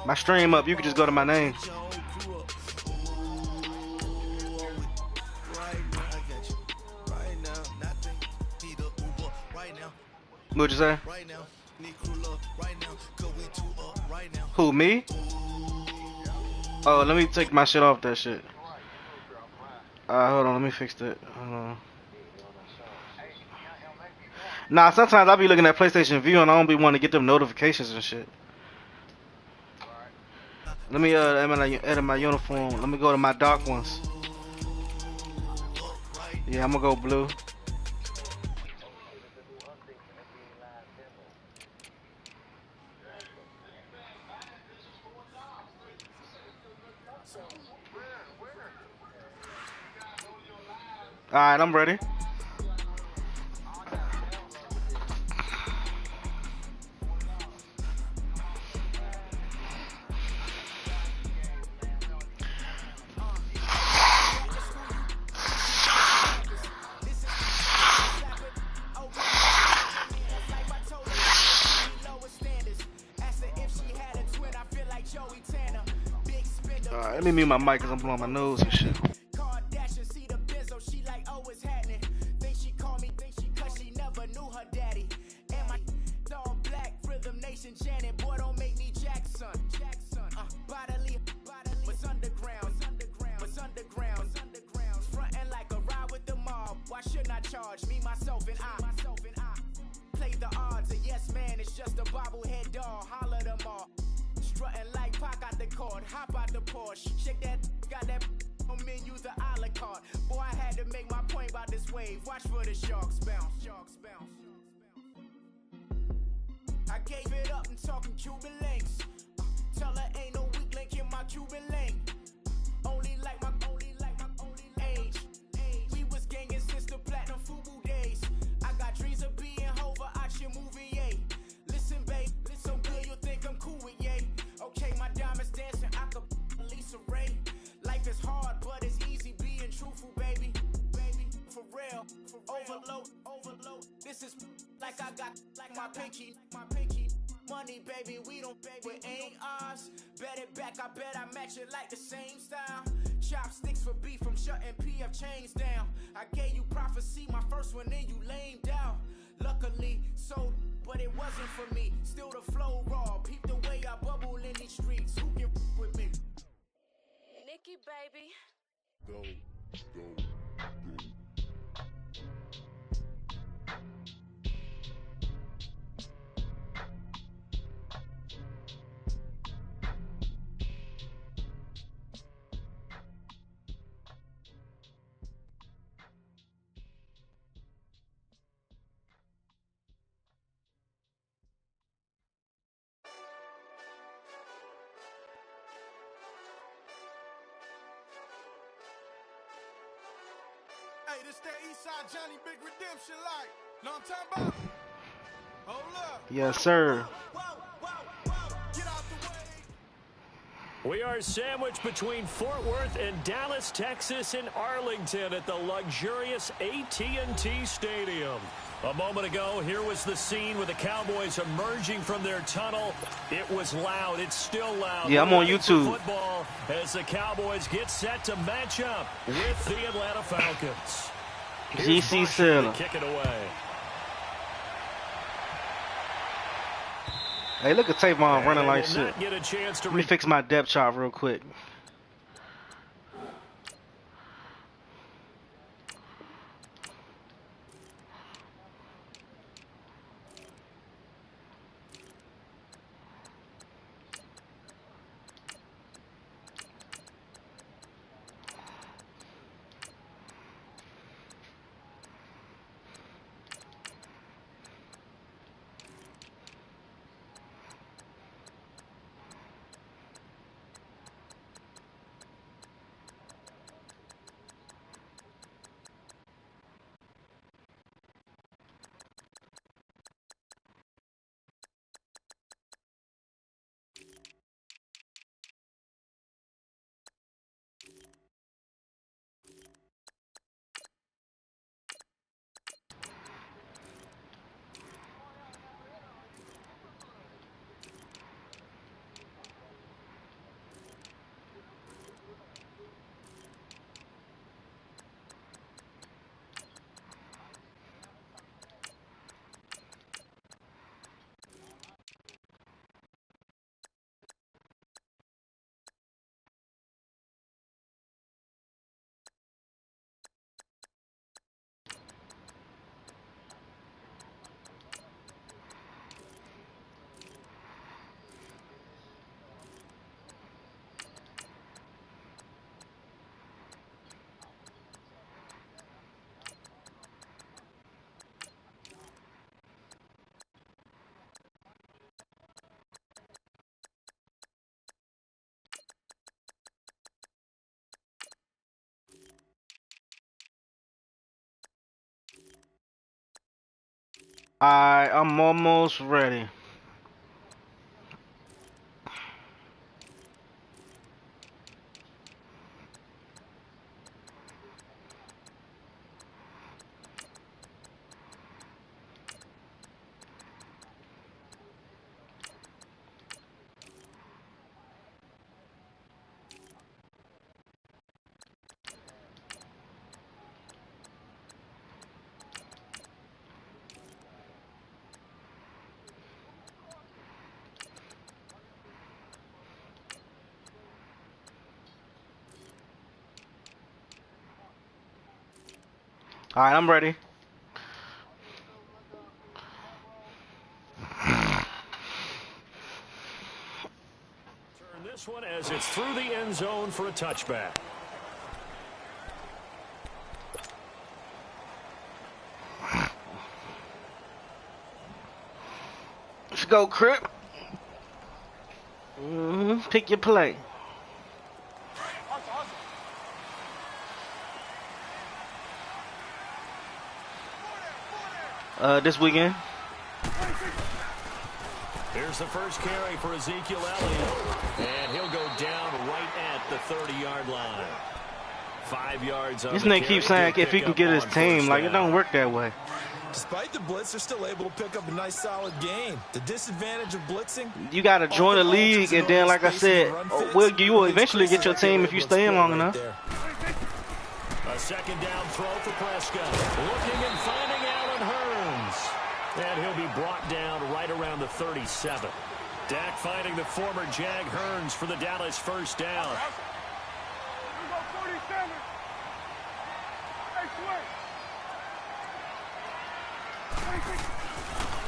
My stream up. You can just go to my name. What'd you say? Who, me? Oh, let me take my shit off that shit. Hold on, let me fix that. Hold on. Nah, sometimes I be looking at PlayStation View and I don't be wanting to get them notifications and shit. Let me edit my uniform. Let me go to my dark ones. Yeah, I'm gonna go blue. Alright, I'm ready. Alright, let me mute my mic because I'm blowing my nose and shit. Charge me, myself, and I play the odds. A yes man is just a bobblehead doll. Holler them all. Strutting like Pac out the court. Hop out the Porsche. Shake that, got that on menu, the a la carte. Boy, I had to make my point about this wave. Watch for the sharks bounce. Sharks bounce. I gave it up and talking Cuban links. Tell her ain't no weak link in my Cuban link. Only like my age. We was gangin' since the platinum FUBU days. I got dreams of being Hova out your movie, yay. Listen, babe, so good you think I'm cool with yay. Okay, my diamonds dancing, I could Lisa Ray. Life is hard, but it's easy being truthful, baby. Baby, for real. Overload. This is like I got like my pinky. Money, baby, we don't pay, but ain't ours. Bet it back, I bet I match it like the same style. Chopsticks for beef, I'm shutting PF chains down. I gave you prophecy, my first one, then you lamed out. Luckily, sold, but it wasn't for me. Still the flow raw, peep the way I bubble in these streets. Who can with me? Nikki, baby. Go. Hey, this that Eastside Johnny Big Redemption like. Know what I'm talking about? Hold up. Yes, sir. Get out the way. We are sandwiched between Fort Worth and Dallas, Texas, and Arlington at the luxurious AT&T Stadium. A moment ago, here was the scene with the Cowboys emerging from their tunnel. It was loud. It's still loud. Yeah, I'm on YouTube. Football as the Cowboys get set to match up with the Atlanta Falcons. dcsailor. Kick it away. Hey, look at Tavon running like Will shit. not get a chance to Let me fix my depth chart real quick. I'm almost ready. All right, I'm ready. Turn this one as it's through the end zone for a touchback. Let's go, Crip. Pick your play. This weekend. Here's the first carry for Ezekiel Elliott, and he'll go down right at the 30-yard line. 5 yards on This the nigga carry. keeps saying if he can get his team, like it don't work that way. Despite the blitz, they're still able to pick up a nice solid gain. The disadvantage of blitzing, You gotta join the league, and then, like I said, you will eventually get your team if you stay in long enough. A second down throw for Prescott. Looking and finding Allen Hurns. And he'll be brought down right around the 37. Dak finding the former Jag Hurns for the Dallas first down.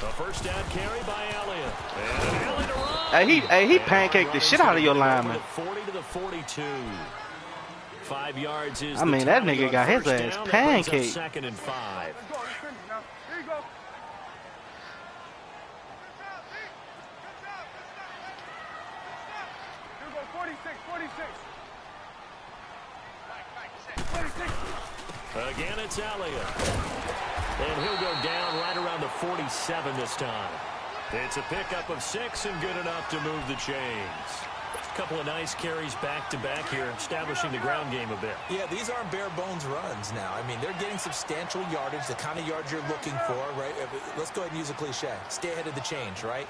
The first down carry by Elliott. And Elliott to run. He pancaked the shit out of your lineman. 40 to the 42. 5 yards is I mean, that nigga got his ass pancaked. Second and 5. Again, it's Elliott. And he'll go down right around the 47 this time. It's a pickup of 6 and good enough to move the chains. A couple of nice carries back-to-back here, establishing the ground game a bit. Yeah, these aren't bare-bones runs now. I mean, they're getting substantial yardage, the kind of yards you're looking for, right? Let's go ahead and use a cliche. Stay ahead of the change, right?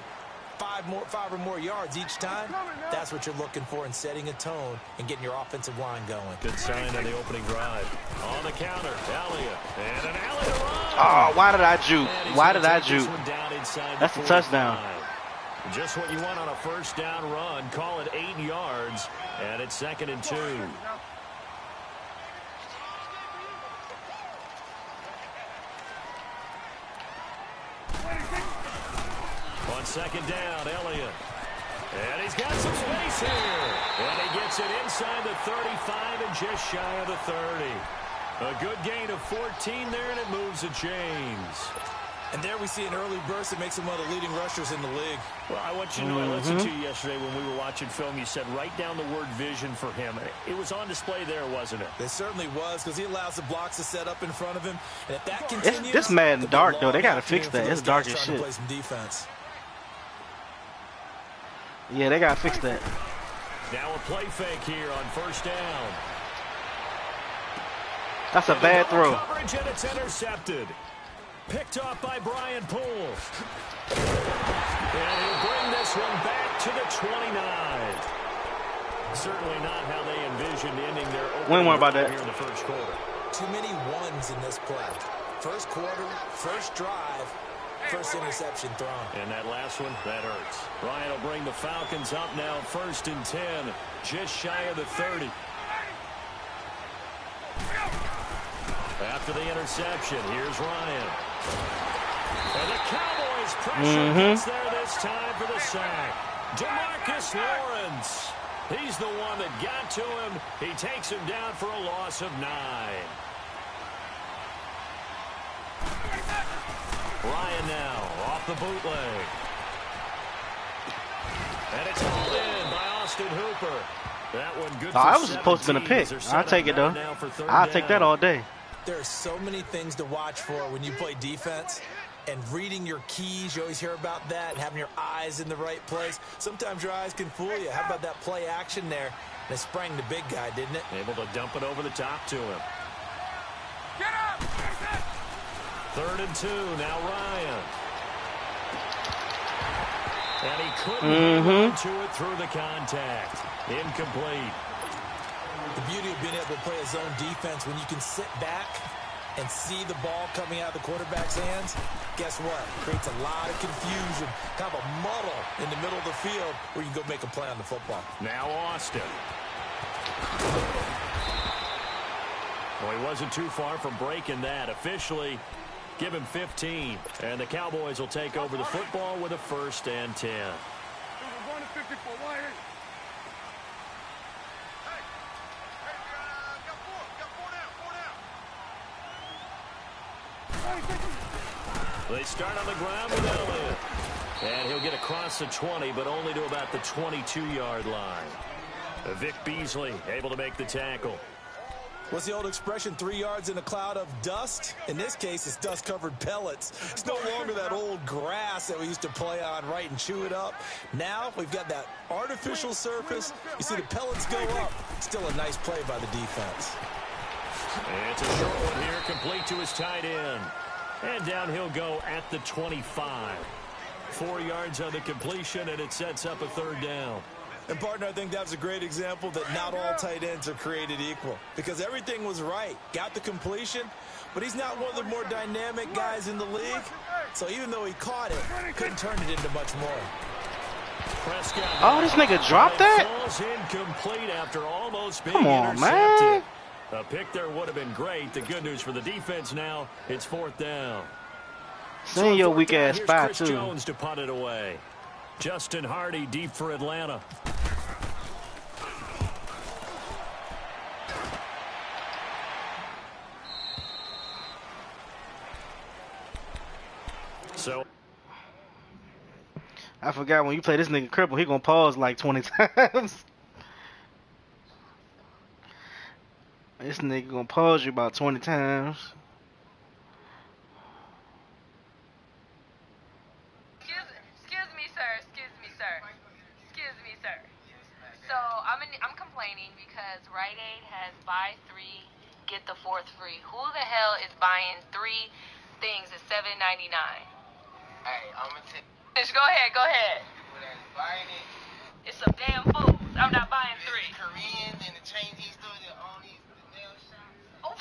5 or more yards each time. That's what you're looking for in setting a tone and getting your offensive line going. Good sign on the opening drive. On the counter, Elliott. And an Elliott run. Oh, why did I juke? Why did I juke? That's a touchdown. Just what you want on a first down run. Call it 8 yards, and it's 2nd and 2. On second down, Elliott. And he's got some space here. And he gets it inside the 35 and just shy of the 30. A good gain of 14 there, and it moves the chains. And there we see an early burst that makes him one of the leading rushers in the league. Well, I want you to know, I listened to you yesterday when we were watching film. You said write down the word vision for him. It was on display there, wasn't it? It certainly was, because he allows the blocks to set up in front of him. And if that continues, This Madden dark, though. They got to fix that. It's dark as shit. Play some defense. Yeah, they got to fix that. Now a play fake here on first down. That's a bad throw. Coverage, and it's intercepted. Picked off by Brian Poole. And he'll bring this one back to the 29. Certainly not how they envisioned ending their opening drive here in the first quarter. Too many ones in this play. First quarter, first drive, first interception thrown. And that last one, that hurts. Ryan will bring the Falcons up now, 1st and 10, just shy of the 30. After the interception, here's Ryan. And the Cowboys pressure gets there this time for the sack. DeMarcus Lawrence. He's the one that got to him. He takes him down for a loss of 9. Ryan now off the bootleg. And it's hauled in by Austin Hooper. That one good for I was supposed to be a pick. I'll take it, though. I'll take that all day. There are so many things to watch for when you play defense. And reading your keys, you always hear about that, and having your eyes in the right place. Sometimes your eyes can fool you. How about that play action there? They sprang the big guy, didn't it? Able to dump it over the top to him. Get up! 3rd and 2, now Ryan. And he couldn't hang on to it through the contact. Incomplete. The beauty of being able to play a zone defense when you can sit back and see the ball coming out of the quarterback's hands, guess what? Creates a lot of confusion, kind of a muddle in the middle of the field where you can go make a play on the football. Now Austin. Well, he wasn't too far from breaking that. Officially, give him 15. And the Cowboys will take over the football with a 1st and 10. We're going to 54. Why ain't? They start on the ground with Elliott. And he'll get across the 20, but only to about the 22-yard line. Vic Beasley able to make the tackle. What's the old expression, 3 yards in a cloud of dust? In this case, it's dust-covered pellets. It's no longer that old grass that we used to play on, right, and chew it up. Now we've got that artificial surface. You see the pellets go up. Still a nice play by the defense. And it's a short one here, complete to his tight end. And down he'll go at the 25. 4 yards on the completion, and it sets up a 3rd down. And, partner, I think that's a great example that not all tight ends are created equal. Because everything was right. Got the completion, but he's not one of the more dynamic guys in the league. So even though he caught it, couldn't turn it into much more. Prescott. Oh, this nigga dropped that? Falls incomplete after almost being Come on, intercepted. man. A pick there would have been great. The good news for the defense now, it's 4th down. Send your weak ass Here's spot, Chris too. Jones to punt it away. Justin Hardy deep for Atlanta. So I forgot when you play this nigga cripple, he gonna pause like 20 times. This nigga gonna pause you about 20 times. Excuse me, sir. Excuse me, sir. Excuse me, sir. So I'm complaining because Rite Aid has buy 3, get the 4th free. Who the hell is buying 3 things at $7.99? Hey, I'm gonna take Go ahead, go ahead. people that is buying it. It's some damn fools. I'm not buying 3. There's Koreans and the Chinese stores that own these the nail shops. Oh,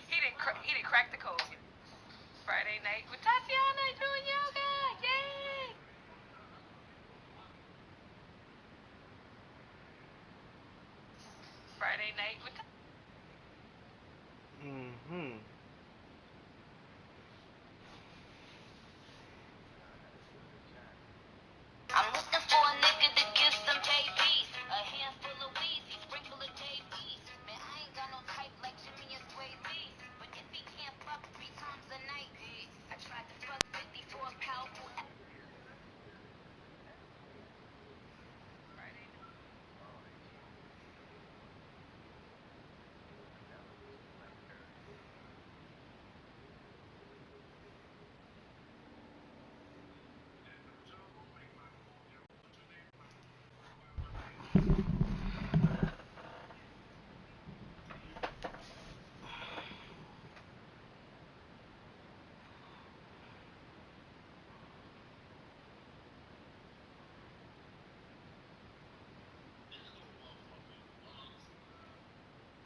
he didn't crack the code. Friday night with Tatiana doing yoga. Yay! Friday night with I'm looking for a nigga to kiss some babies. A handful of Weezy, sprinkle of JBs. Man, I ain't got no type like Jimmy and Swayze. But if he can't fuck 3 times a night, I tried to fuck 54 powerful.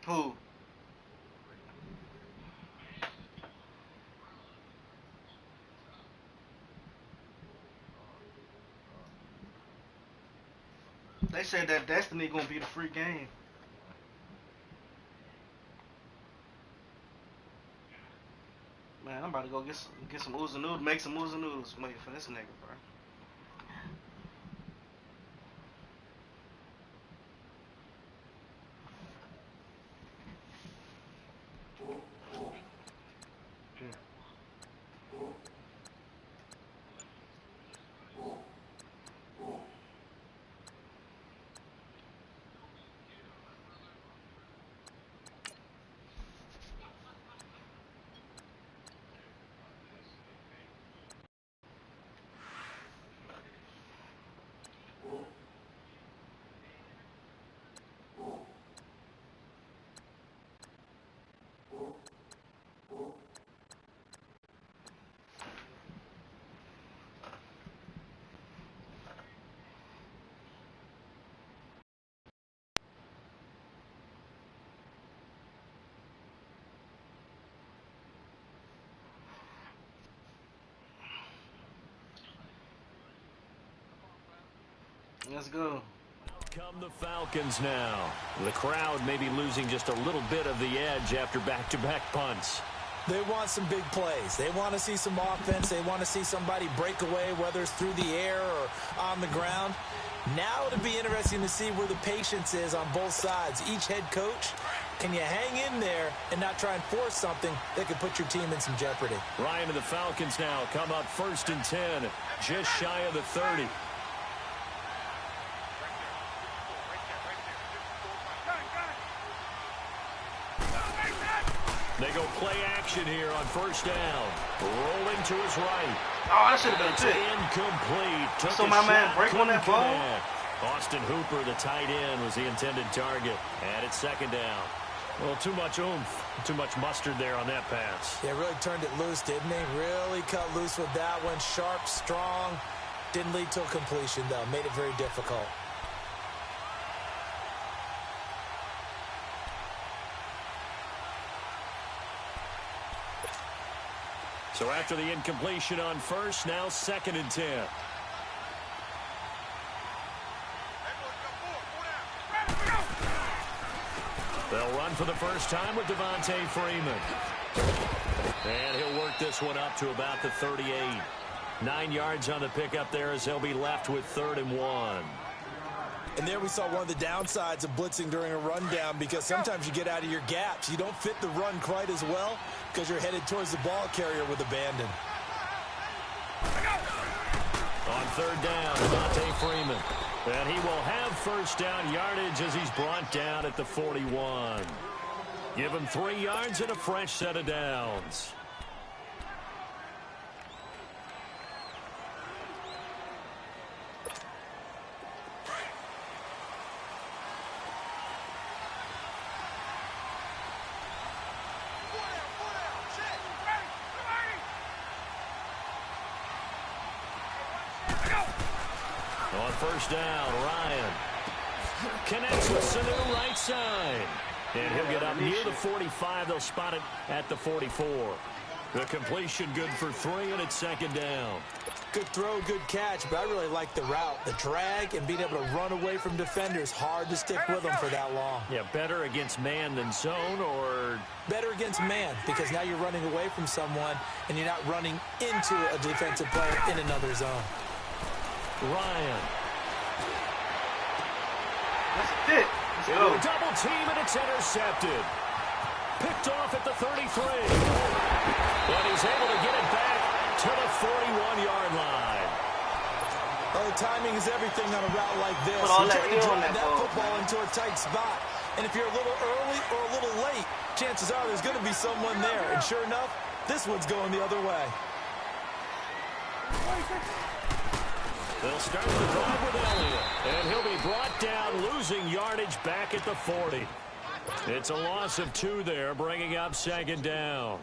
Who? They said that Destiny gonna be the free game. Man, I'm about to go get some oodles and noodles, make some oodles and noodles for this nigga, bro. Let's go. Come the Falcons now. The crowd may be losing just a little bit of the edge after back-to-back punts. They want some big plays. They want to see some offense. They want to see somebody break away, whether it's through the air or on the ground. Now it'll be interesting to see where the patience is on both sides. Each head coach, can you hang in there and not try and force something that could put your team in some jeopardy? Ryan and the Falcons now come up 1st and 10, just shy of the 30. They go play action here on 1st down. Rolling to his right. Oh, that should have been a It's pick. incomplete. Took So a my man shot, break on that couldn't ball? connect. Austin Hooper, the tight end, was the intended target. And it's 2nd down. Well, too much oomph, too much mustard there on that pass. Yeah, really turned it loose, didn't he? Really cut loose with that one. Sharp, strong. Didn't lead to a completion, though. Made it very difficult. So after the incompletion on 1st, now 2nd and 10. They'll run for the first time with Devontae Freeman. And he'll work this one up to about the 38. 9 yards on the pickup there as they'll be left with 3rd and 1. And there we saw one of the downsides of blitzing during a rundown, because sometimes you get out of your gaps. You don't fit the run quite as well because you're headed towards the ball carrier with abandon. On 3rd down, Devontae Freeman. And he will have 1st down yardage as he's brought down at the 41. Give him 3 yards and a fresh set of downs. On 1st down, Ryan connects with Sanu right side. And he'll get up near the 45. They'll spot it at the 44. The completion good for 3, and it's 2nd down. Good throw, good catch, but I really like the route. The drag and being able to run away from defenders. Hard to stick with them for that long. Yeah, better against man than zone, or better against man, because now you're running away from someone and you're not running into a defensive player in another zone. Ryan. That's a pick. Let's Into go. a double team, and it's intercepted. Picked off at the 33. But he's able to get it back to the 41-yard line. Oh, timing is everything on a route like this. Put all You're that trying to heel on drive that that ball, football man. into a tight spot. And if you're a little early or a little late, chances are there's going to be someone there. And sure enough, this one's going the other way. They'll start the drive with Elliott. And he'll be brought down, losing yardage back at the 40. It's a loss of 2 there, bringing up 2nd down.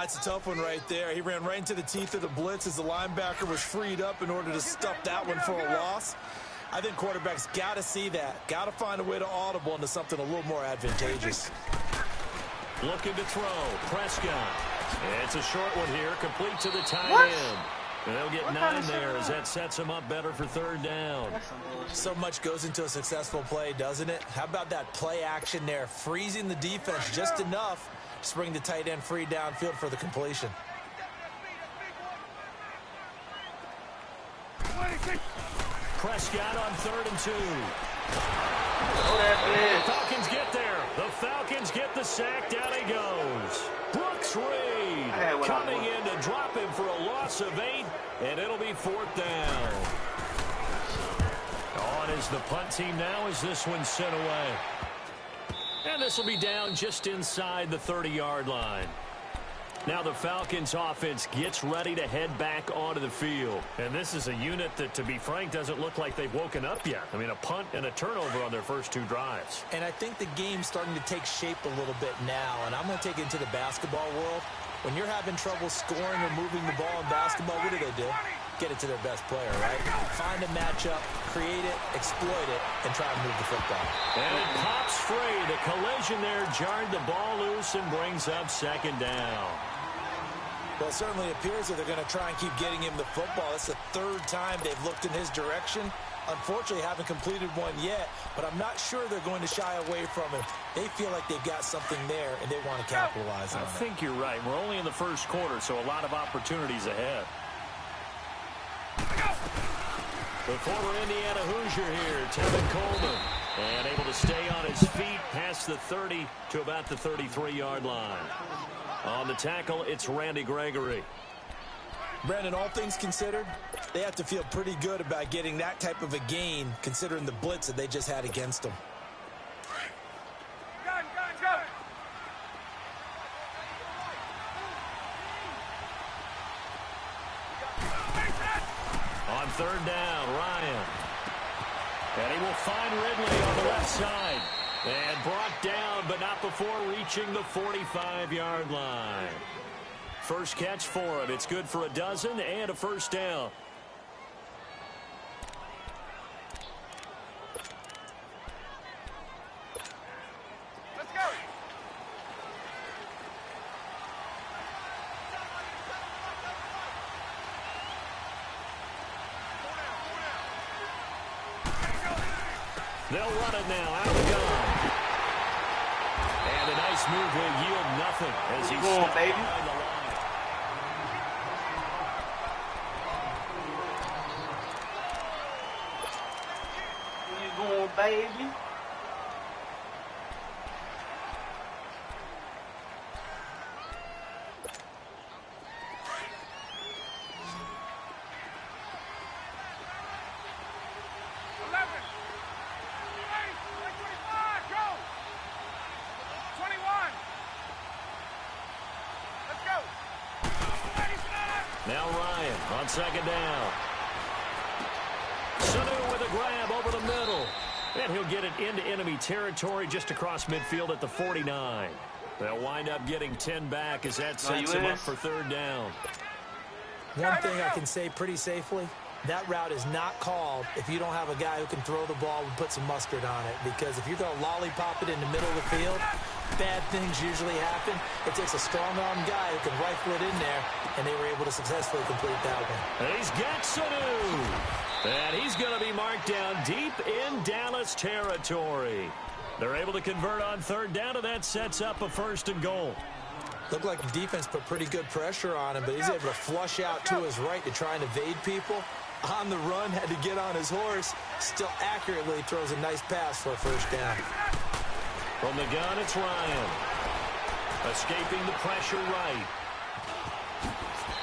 It's a tough one right there. He ran right into the teeth of the blitz as the linebacker was freed up in order to stuff that one for a loss. I think quarterbacks got to see that. Got to find a way to audible into something a little more advantageous. Looking to throw. Prescott. It's a short one here, complete to the tight What? end. And they'll get 9 there as that sets them up better for 3rd down. So much goes into a successful play, doesn't it? How about that play action there? Freezing the defense just enough to bring the tight end free downfield for the completion. Prescott on 3rd and 2. Oh, that The bitch. Falcons get there. The Falcons get the sack. Down he goes. Brooks Reed had what I coming wanted. in to drop him for a loss of 8, and it'll be 4th down. On is the punt team now as this one's sent away. And this will be down just inside the 30-yard line. Now the Falcons offense gets ready to head back onto the field. And this is a unit that, to be frank, doesn't look like they've woken up yet. I mean, a punt and a turnover on their first 2 drives. And I think the game's starting to take shape a little bit now. And I'm going to take it into the basketball world. When you're having trouble scoring or moving the ball in basketball, what do? Get it to their best player, right? Find a matchup, create it, exploit it, and try and move the football. And it pops free. The collision there jarred the ball loose and brings up 2nd down. Well, it certainly appears that they're going to try and keep getting him the football. That's the 3rd time they've looked in his direction, Unfortunately, haven't completed one yet, but I'm not sure they're going to shy away from it. They feel like they've got something there, and they want to capitalize on it. I think you're right. We're only in the first quarter, so a lot of opportunities ahead. The former Indiana Hoosier here, Tevin Coleman, and able to stay on his feet past the 30 to about the 33-yard line. On the tackle, it's Randy Gregory. Brandon, all things considered, they have to feel pretty good about getting that type of a gain, considering the blitz that they just had against them. On third down, Ryan. And he will find Ridley on the left side. And brought down, but not before reaching the 45-yard line. First catch for him. It's good for a dozen and a first down. Let's go. They'll run it now out of the gun. And a nice move will yield nothing as he's Go on, baby. behind the line. Where you going, baby? Now Ryan on second down. Sanu with a grab over the middle. And he'll get it into enemy territory just across midfield at the 49. They'll wind up getting 10 back as that sets him up for third down. One thing I can say pretty safely, that route is not called if you don't have a guy who can throw the ball and put some mustard on it. Because if you're going to lollipop it in the middle of the field, bad things usually happen. It takes a strong-arm guy who can rifle it in there, and they were able to successfully complete that one. And he's got Sanu. And he's going to be marked down deep in Dallas territory. They're able to convert on third down, and that sets up a first and goal. Looked like the defense put pretty good pressure on him, but he's able to flush out to his right to try and evade people. On the run, had to get on his horse. Still accurately throws a nice pass for a first down. From the gun, it's Ryan. Escaping the pressure right.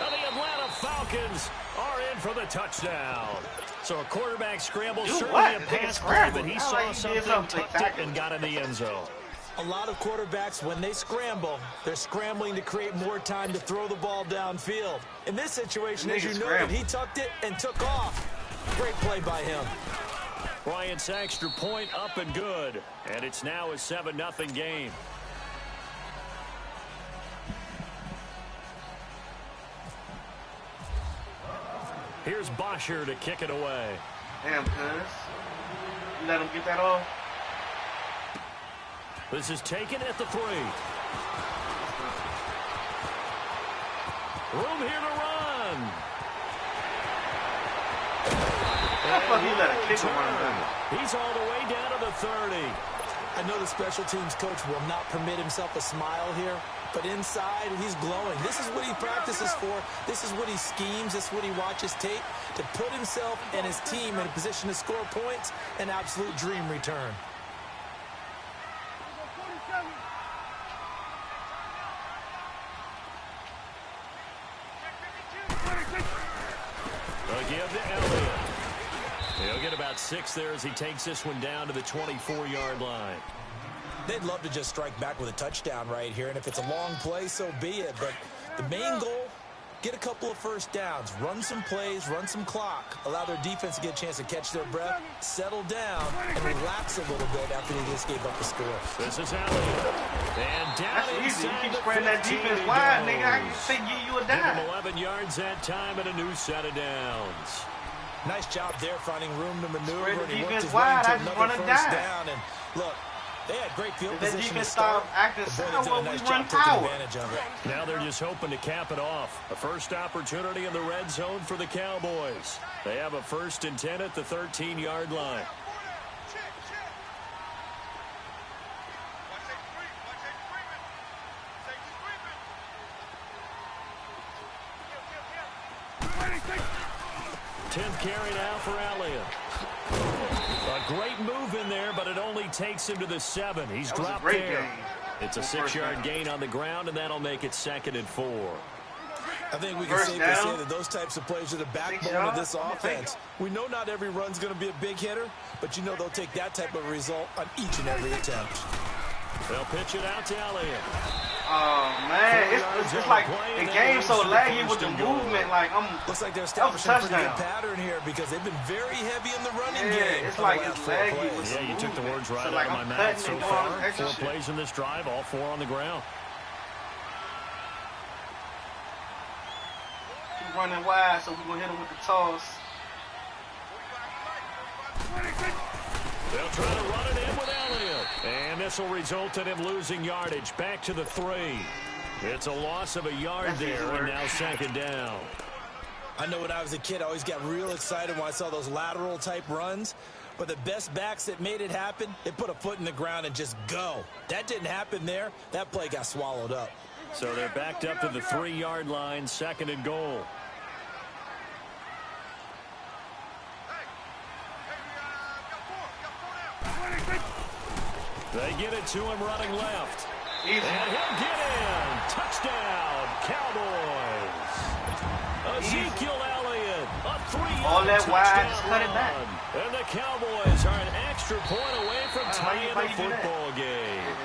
And the Atlanta Falcons are in for the touchdown. So a quarterback scramble, certainly a pass play, but he saw something, tucked it, and got in the end zone. A lot of quarterbacks, when they scramble, they're scrambling to create more time to throw the ball downfield. In this situation, as you noted, he tucked it and took off. Great play by him. Bryant's extra point up and good. And it's now a 7-0 game. Here's Bosher to kick it away. Damn, cuz. You let him get that off? This is taken at the 3. Room here to run. I thought he let a kicker run down. He's all the way down to the 30. I know the special teams coach will not permit himself a smile here, but inside, he's glowing. This is what he practices for. This is what he schemes. This is what he watches tape to put himself and his team in a position to score points. An absolute dream return. They'll give to Elliott. He'll get about 6 there as he takes this one down to the 24-yard line. They'd love to just strike back with a touchdown right here, and if it's a long play, so be it. But the main goal, get a couple of first downs, run some plays, run some clock, allow their defense to get a chance to catch their breath, settle down, and relax a little bit after they just gave up the score. This is Elliott. And down That's easy. You inside keep the spreading that 15 defense he wide, goes. nigga. I can say give you a Give him dime. 11 yards that time and a new set of downs. Nice job there finding room to maneuver, Spread the and he worked defense his way wide, into I just another run a first dime. down. And look, They had great field If that position to defense start. stop acting but boy, they sour, did a we nice run job taking power. advantage of it. Now they're just hoping to cap it off. A first opportunity in the red zone for the Cowboys. They have a 1st and 10 at the 13-yard line. Watch that screaming. 10th carry now for Elliott. A great move in there, but it only takes him to the 7. He's That was a dropped great there. game. It's a 6-yard gain on the ground, and that'll make it 2nd and 4. I think we can First safely down. say that those types of plays are the backbone yards. of this I'm gonna take offense. We know not every run's going to be a big hitter, but you know they'll take that type of result on each and every attempt. They'll pitch it out to Elliott. Oh man, it's like the game's so laggy with the movement. Like Looks like they're that was a establishing a pretty good touchdown. pattern here because they've been very heavy in the running Yeah, game. it's for like the it's last 4 laggy plays. with Yeah, you took the words right So, out like, of my I'm mouth cutting so and doing all this far. extra 4 shit. plays in this drive, all 4 on the ground. Keep running wide, so we're gonna hit him with the toss. They'll try to run it in with Elliott. And this will result in him losing yardage back to the 3. It's a loss of a yard That's there, easy and work. now 2nd down. I know when I was a kid, I always got real excited when I saw those lateral type runs. But the best backs that made it happen, they put a foot in the ground and just go. That didn't happen there. That play got swallowed up. So they're backed up to the 3-yard line, 2nd and goal. They get it to him running left. Easy. And he'll get in. Touchdown, Cowboys. Ezekiel Elliott, a 3-yard All that wide, just touchdown cut it back. run. And the Cowboys are an extra point away from tying how the you do that? football game.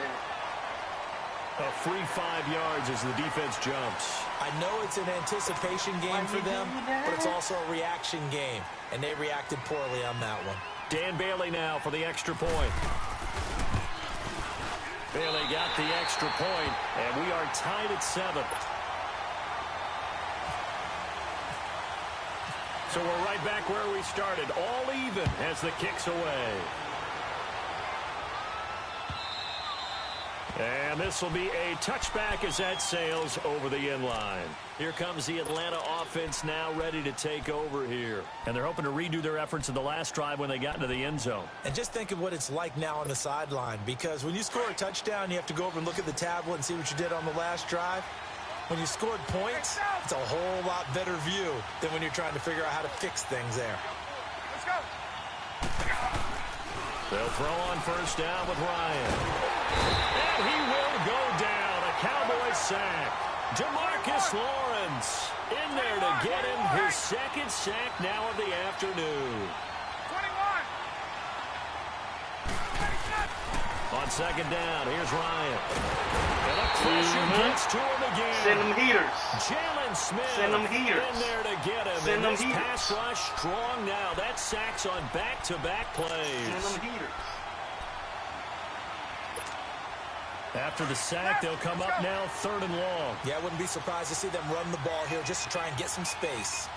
A free 5 yards as the defense jumps. I know it's an anticipation game for them, but it's also a reaction game. And they reacted poorly on that one. Dan Bailey now for the extra point. Bailey got the extra point, and we are tied at 7. So we're right back where we started, all even as the kick's away. And this will be a touchback as that sails over the end line. Here comes the Atlanta offense now ready to take over here. And they're hoping to redo their efforts in the last drive when they got into the end zone. And just think of what it's like now on the sideline, because when you score a touchdown, you have to go over and look at the tablet and see what you did on the last drive. When you scored points, it's a whole lot better view than when you're trying to figure out how to fix things there. Let's go. They'll throw on first down with Ryan. And he will go down. A Cowboys sack. DeMarcus Lawrence in there to get him his 2nd sack now of the afternoon. 21. On 2nd down, here's Ryan. And a pressure gets to him again. Send them heaters. Jalen Smith Send them heaters. in there to get him. Send and them this heaters. pass rush strong now. That sack's on back-to-back plays. Send them heaters. After the sack, they'll come up now 3rd and long. Yeah, I wouldn't be surprised to see them run the ball here just to try and get some space.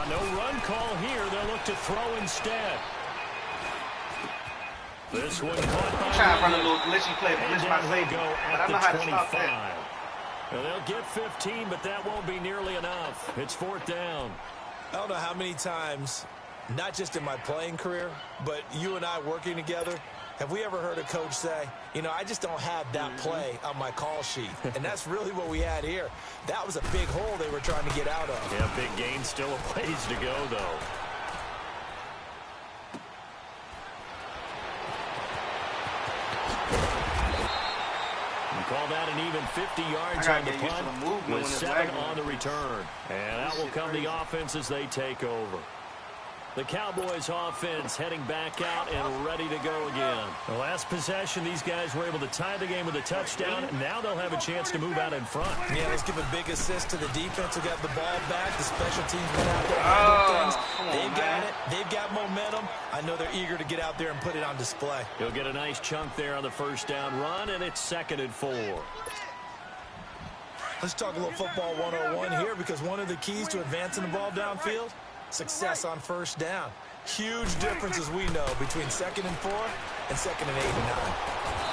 No run call here. They'll look to throw instead. This one caught by Trying to run a Williams. little glitchy play, And glitch down my they safety. go But I at know the how to stop 25. that. Now they'll get 15, but that won't be nearly enough. It's 4th down. I don't know how many times, not just in my playing career, but you and I working together, have we ever heard a coach say, you know, I just don't have that play on my call sheet. And that's really what we had here. That was a big hole they were trying to get out of. Yeah, big gain, still a ways to go, though. Call that an even 50 yards on the get used to punt the movement when with it's 7 lagging. on the return. And out will come the offense as they take over. The Cowboys offense heading back out and ready to go again. The last possession, these guys were able to tie the game with a touchdown. And now they'll have a chance to move out in front. Yeah, let's give a big assist to the defense who got the ball back. The special teams went out there and handled things. come on, They've got man. it. They've got momentum. I know they're eager to get out there and put it on display. He'll get a nice chunk there on the first down run, and it's 2nd and 4. Let's talk a little football 101 here, because one of the keys to advancing the ball downfield success on first down. Huge difference, as we know, between 2nd and 4 and 2nd and 8 and 9.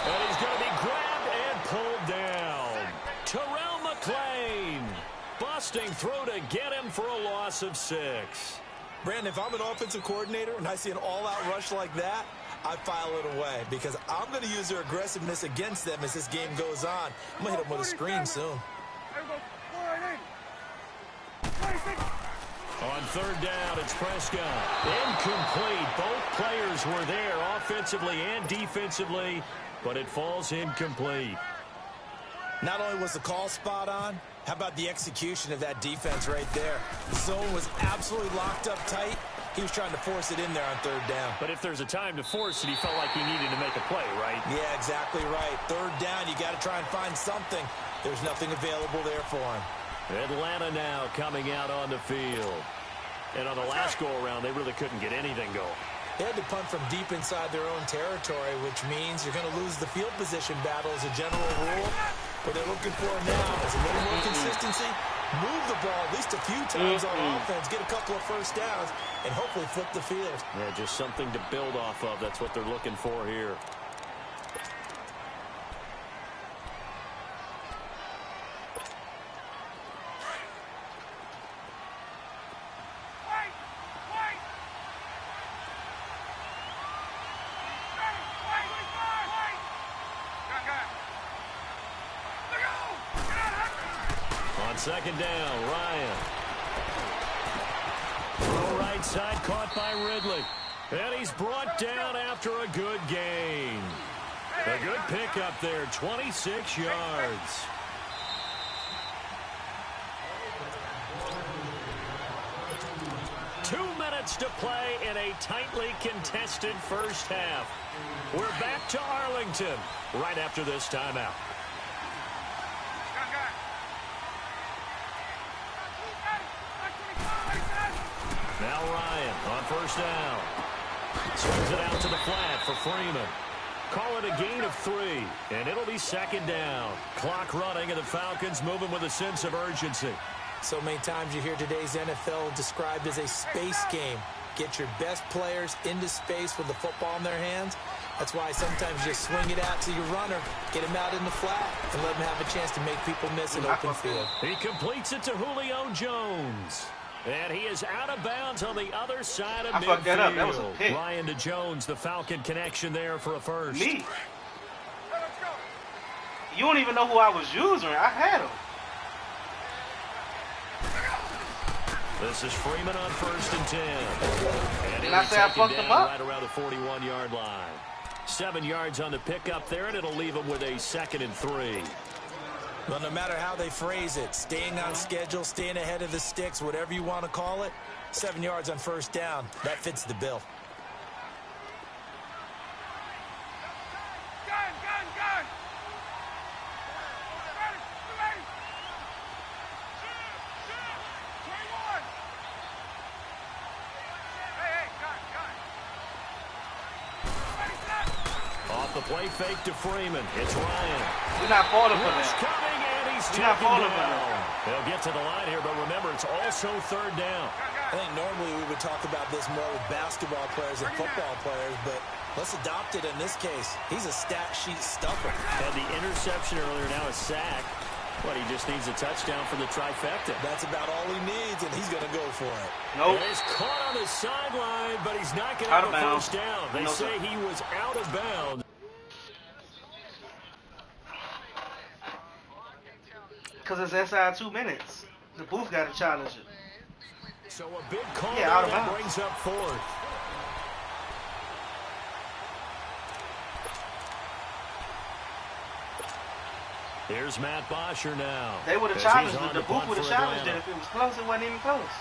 And he's going to be grabbed and pulled down. Terrell McClain busting through to get him for a loss of 6. Brandon, if I'm an offensive coordinator and I see an all-out rush like that, I file it away because I'm going to use their aggressiveness against them as this game goes on. I'm going to hit them with a screen soon. On 3rd down, it's Prescott. Incomplete. Both players were there offensively and defensively, but it falls incomplete. Not only was the call spot on, how about the execution of that defense right there? The zone was absolutely locked up tight. He was trying to force it in there on 3rd down. But if there's a time to force it, he felt like he needed to make a play, right? Yeah, exactly right. 3rd down, you got to try and find something. There's nothing available there for him. Atlanta now coming out on the field. And on the last go-around, they really couldn't get anything going. They had to punt from deep inside their own territory, which means you're going to lose the field position battle as a general rule. What they're looking for now is a little more consistency, move the ball at least a few times on offense, get a couple of first downs, and hopefully flip the field. Yeah, just something to build off of. That's what they're looking for here. On 2nd down, Ryan. Throw right side, caught by Ridley. And he's brought down after a good gain. A good pickup there, 26 yards. Two minutes to play in a tightly contested first half. We're back to Arlington right after this timeout. Now Ryan on 1st down. Swings it out to the flat for Freeman. Call it a gain of 3, and it'll be 2nd down. Clock running, and the Falcons moving with a sense of urgency. So many times you hear today's NFL described as a space game. Get your best players into space with the football in their hands. That's why sometimes you just swing it out to your runner, get him out in the flat, and let him have a chance to make people miss an open field. He completes it to Julio Jones. And he is out of bounds on the other side of midfield. I fucked that up. That was a pick. Ryan to Jones, the Falcon connection there for a first. Me? You don't even know who I was using. I had him. This is Freeman on 1st and 10. And Did I say I fucked him up? Right around the 41-yard line. 7 yards on the pickup there, and it'll leave him with a 2nd and 3. Well, no matter how they phrase it, staying on schedule, staying ahead of the sticks, whatever you want to call it, 7 yards on 1st down, that fits the bill. Off the play fake to Freeman. It's Ryan. We're not falling for Rush that. coming, and he's We're not taken falling for down. that. They'll get to the line here, but remember, it's also 3rd down. I think normally we would talk about this more with basketball players and football players, but let's adopt it in this case. He's a stat sheet stuffer. Had the interception earlier, now a sack. But he just needs a touchdown for the trifecta. That's about all he needs, and he's going to go for it. Nope. And he's caught on the sideline, but he's not going to Out have of a bounds. first down. They No, say sir. he was out of bounds. Because it's inside 2 minutes. The booth got to challenge it. So a big call Yeah, out there of that bounds. brings up 4th. Here's Matt Bosher now. They would have as challenged he's it. on The to booth punt would have for challenged it. Atlanta. If it was close, it wasn't even close.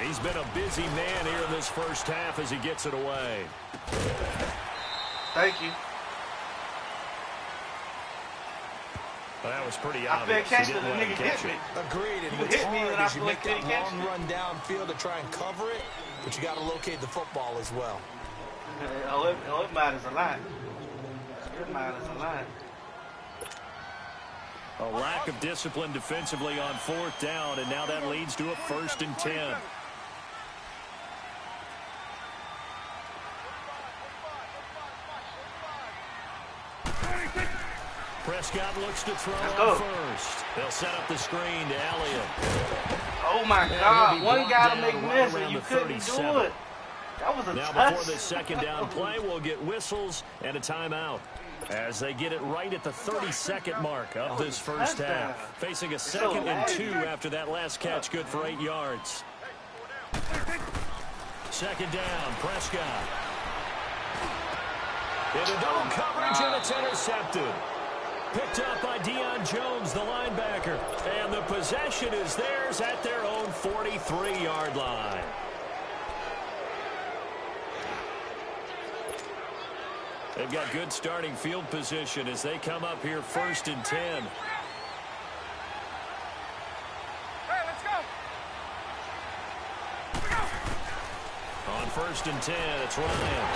He's been a busy man here in this first half as he gets it away. Thank you. Well, that was pretty I obvious. feel catch He that didn't the let him nigga catch hit it. me. Agreed, and You what's hit me hard and I is you feel make like that they catch long it. run downfield to try and cover it, but you got to locate the football as well. It matters a lot. It matters a lot. A lack of discipline defensively on 4th down, and now that leads to a 1st and 10. Prescott looks to throw on first. They'll set up the screen to Elliott. Oh my God! One guy to make miss, and you couldn't do it. That was a now touch. Before the 2nd down play, we'll get whistles and a timeout as they get it right at the 32nd mark of this first half. Facing a 2nd and 2 after that last catch, good for 8 yards. 2nd down, Prescott. Into double coverage, and it's intercepted. Picked up by Deion Jones, the linebacker. And the possession is theirs at their own 43-yard line. They've got good starting field position as they come up here 1st and 10. Hey, let's go. On 1st and 10, it's Ryan.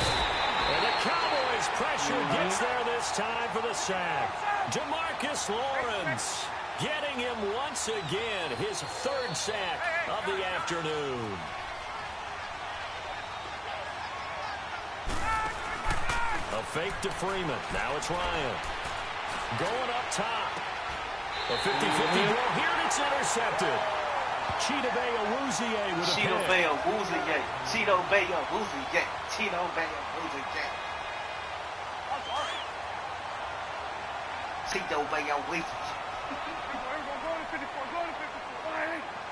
And the Cowboys' pressure gets there this time for the sack. DeMarcus Lawrence getting him once again, his 3rd sack of the afternoon. A fake to Freeman. Now it's Ryan. Going up top. A 50-50 ball here, and it's intercepted. Cheetah Bay Awuzie with a pick. Cheetah Bay Awuzie. Cheetah Bay Awuzie. Cheetah Bay Awuzie. Cheetah Bay Awuzie.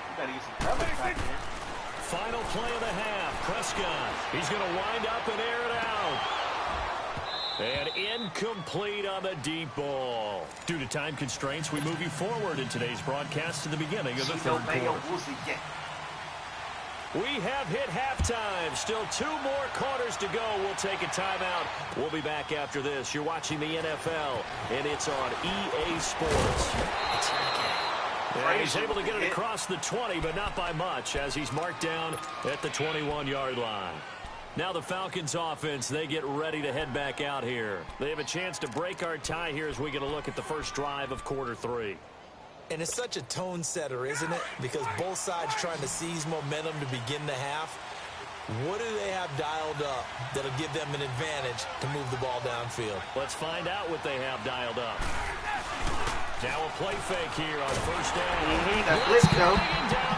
You better get some coverage back here. Final play of the half. Prescott. He's going to wind up and air it out. And incomplete on the deep ball. Due to time constraints, we move you forward in today's broadcast to the beginning of the 3rd quarter. We have hit halftime. Still 2 more quarters to go. We'll take a timeout. We'll be back after this. You're watching the NFL, and it's on EA Sports. And he's able to get it across the 20, but not by much, as he's marked down at the 21-yard line. Now the Falcons offense, they get ready to head back out here. They have a chance to break our tie here as we get a look at the first drive of quarter 3. And it's such a tone setter, isn't it? Because both sides trying to seize momentum to begin the half. What do they have dialed up that'll give them an advantage to move the ball downfield? Let's find out what they have dialed up. Now a play fake here on 1st down. That blitz, though.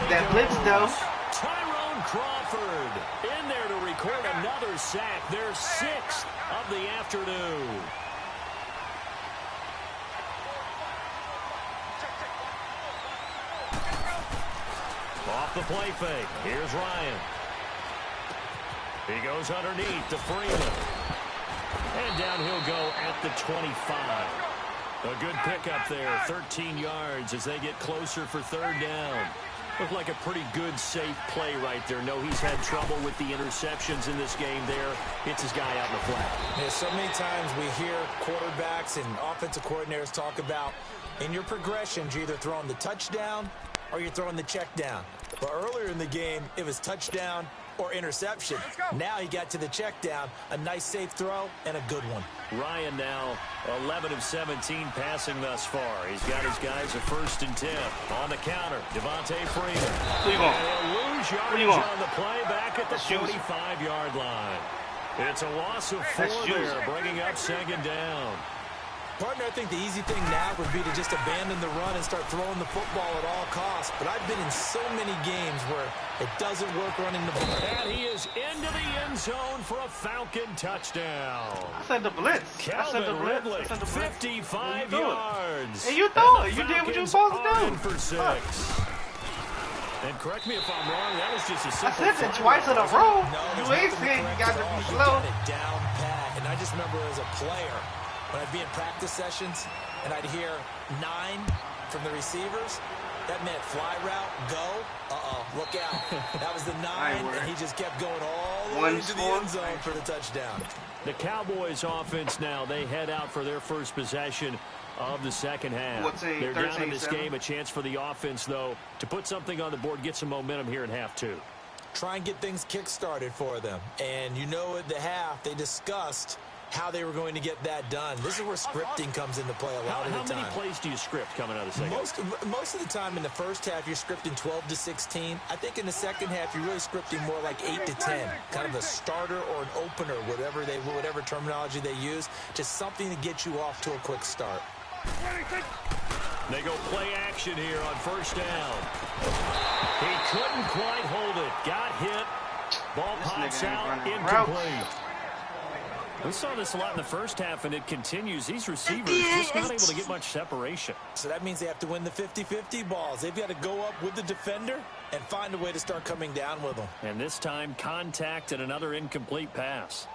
That blitz, though. Tyrone Crawford in there to record another sack. Their 6th of the afternoon. Off the play fake. Here's Ryan. He goes underneath to Freeman. And down he'll go at the 25. A good pickup there, 13 yards as they get closer for 3rd down. Looked like a pretty good, safe play right there. No, he's had trouble with the interceptions in this game there. Hits his guy out in the flat. Yeah, so many times we hear quarterbacks and offensive coordinators talk about in your progressions, you're either throwing the touchdown or you're throwing the check down. But earlier in the game, it was touchdown or interception. Now he got to the check down, a nice safe throw and a good one. Ryan now 11 of 17 passing thus far. He's got his guys a 1st and 10 on the counter. Devontae Freeman. What do you want? They'll lose yardage on the play back at the 45-yard line. It's a loss of 4 there, bringing up 2nd down. Partner, I think the easy thing now would be to just abandon the run and start throwing the football at all costs. But I've been in so many games where it doesn't work running the ball. And he is into the end zone for a Falcon touchdown. I said the blitz. Calvin Ridley, 55 yards. And you threw it. You did what you were supposed to do. For 6. And correct me if I'm wrong, that was just a simple. I said it twice in a row. No, You ain't saying you got to be slow. It down pat. And I just remember as a player, when I'd be in practice sessions and I'd hear 9 from the receivers, that meant fly route, go, look out. That was the 9, and he just kept going all the way to the end zone for the touchdown. The Cowboys offense now, they head out for their first possession of the 2nd half. 14, They're 13, down in this 7. game. A chance for the offense, though, to put something on the board, get some momentum here in half 2. try and get things kick-started for them. And you know at the half, they discussed how they were going to get that done. This is where scripting comes into play a lot of the time. How many plays do you script coming out of the second? Most of the time in the first half, you're scripting 12 to 16. I think in the second half, you're really scripting more like 8 to 10. Kind of a starter or an opener, whatever terminology they use. Just something to get you off to a quick start. They go play action here on first down. He couldn't quite hold it. Got hit. Ball pops out. Incomplete. We saw this a lot in the first half, and it continues. These receivers just not able to get much separation. So that means they have to win the 50-50 balls. They've got to go up with the defender and find a way to start coming down with them. And this time, contact and another incomplete pass.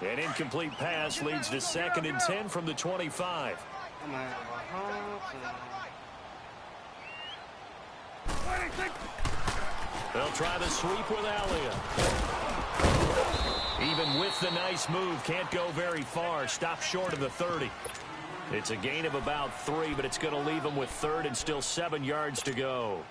An incomplete pass leads to 2nd and 10 from the 25. They'll try the sweep with Elliott. Even with the nice move, can't go very far. Stop short of the 30. It's a gain of about 3, but it's going to leave them with 3rd and still 7 yards to go.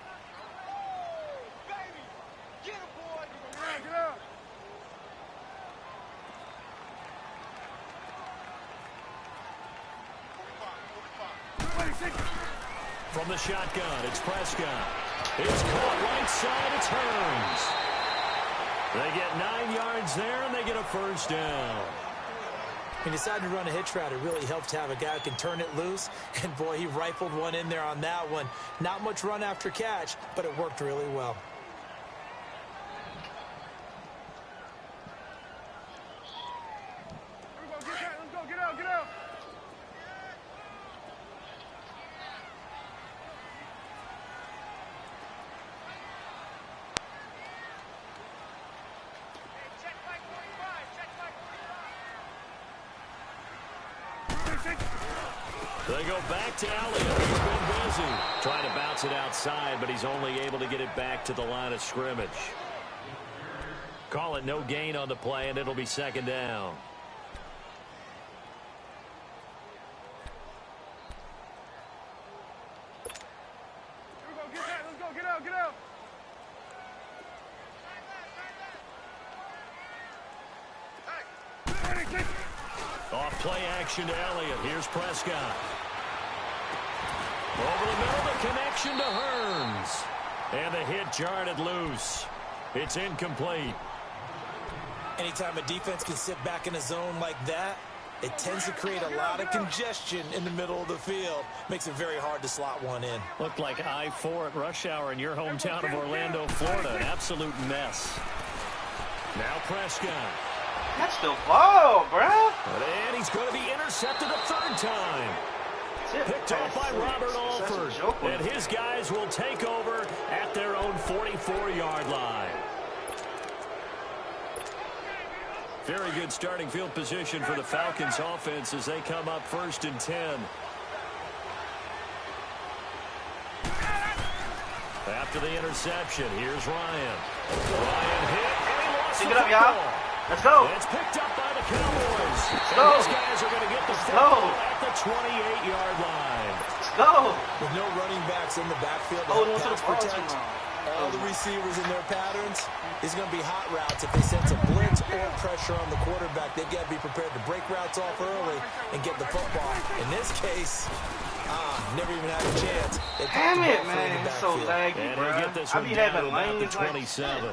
From the shotgun, it's Prescott. It's caught right side, it's Hearns. They get 9 yards there, and they get a first down. He decided to run a hitch route. It really helped to have a guy who can turn it loose. And, boy, he rifled one in there on that one. Not much run after catch, but it worked really well. Let's go, get out, get out. They go back to Elliott. He's been busy trying to bounce it outside, but he's only able to get it back to the line of scrimmage. Call it no gain on the play, and it'll be 2nd down. Let's go, get out, get out. Off play action to Elliott. Here's Prescott. Over the middle, the connection to Hearns. And the hit jarred it loose. It's incomplete. Anytime a defense can sit back in a zone like that, it tends to create a lot of congestion in the middle of the field. Makes it very hard to slot one in. Looked like I-4 at rush hour in your hometown of Orlando, Florida. An absolute mess. Now Prescott. That's the ball, bruh. And he's going to be intercepted a 3rd time. Picked off by Robert Alford. And his guys will take over at their own 44-yard line. Very good starting field position for the Falcons offense as they come up 1st and 10. After the interception, here's Ryan. Ryan hit, and he lost the football. Let's go. And it's picked up by the Cowboys. Let's and go. These guys are going to get the football at the 28-yard line. Let's go. With no running backs in the backfield to pass protect, all the receivers in their patterns, it's going to be hot routes. If they sense a blitz or pressure on the quarterback, they've got to be prepared to break routes off early and get the football. In this case, never even had a chance. Damn it, man. It's so laggy, And bro. he'll get this one down to about the 27.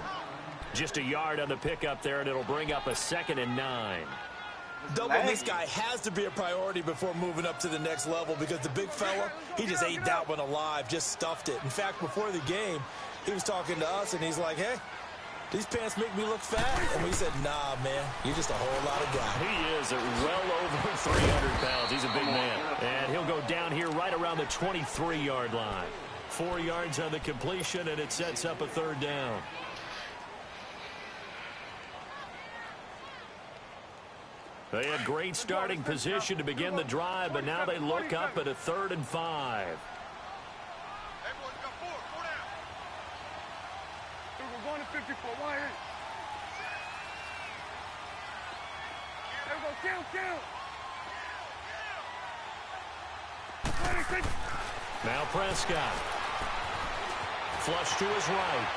Just a yard on the pickup there, and it'll bring up a 2nd and 9. Doubling this guy has to be a priority before moving up to the next level because the big fella, he just ate that one alive, just stuffed it. In fact, before the game, he was talking to us, and he's like, hey, these pants make me look fat. And we said, nah, man, you're just a whole lot of guy. He is at well over 300 pounds. He's a big man. And he'll go down here right around the 23-yard line. 4 yards on the completion, and it sets up a 3rd down. They had great starting position to begin the drive, but now they look up at a 3rd and 5. Hey, boys, got 4 down. We're going to 54. Why here? There we go. Kill. Now Prescott. Flush to his right.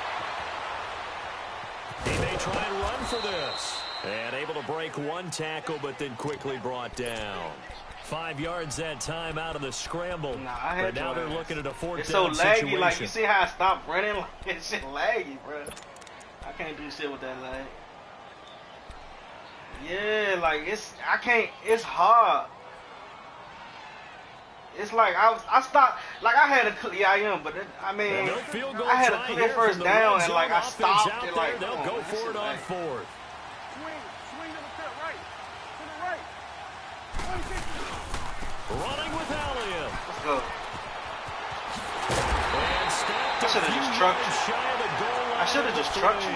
may try and run for this. And able to break one tackle, but then quickly brought down. 5 yards that time out of the scramble. Nah, I had but now they're looking at a fourth it's down so laggy, situation. like, you see how I stopped running? Like, it's shit laggy, bro. I can't do shit with that lag. Yeah, like, I can't, it's hard. It's like, I stopped, like, I had a, yeah, I am, but, I mean, I had a clear first down, and, like, I stopped, and, like, they'll go for it on fourth. Swing to the right. To the right. Running with Elliott. Let's go. And stopped I should have just trucked you. shy of the goal line. I should have just trucked you.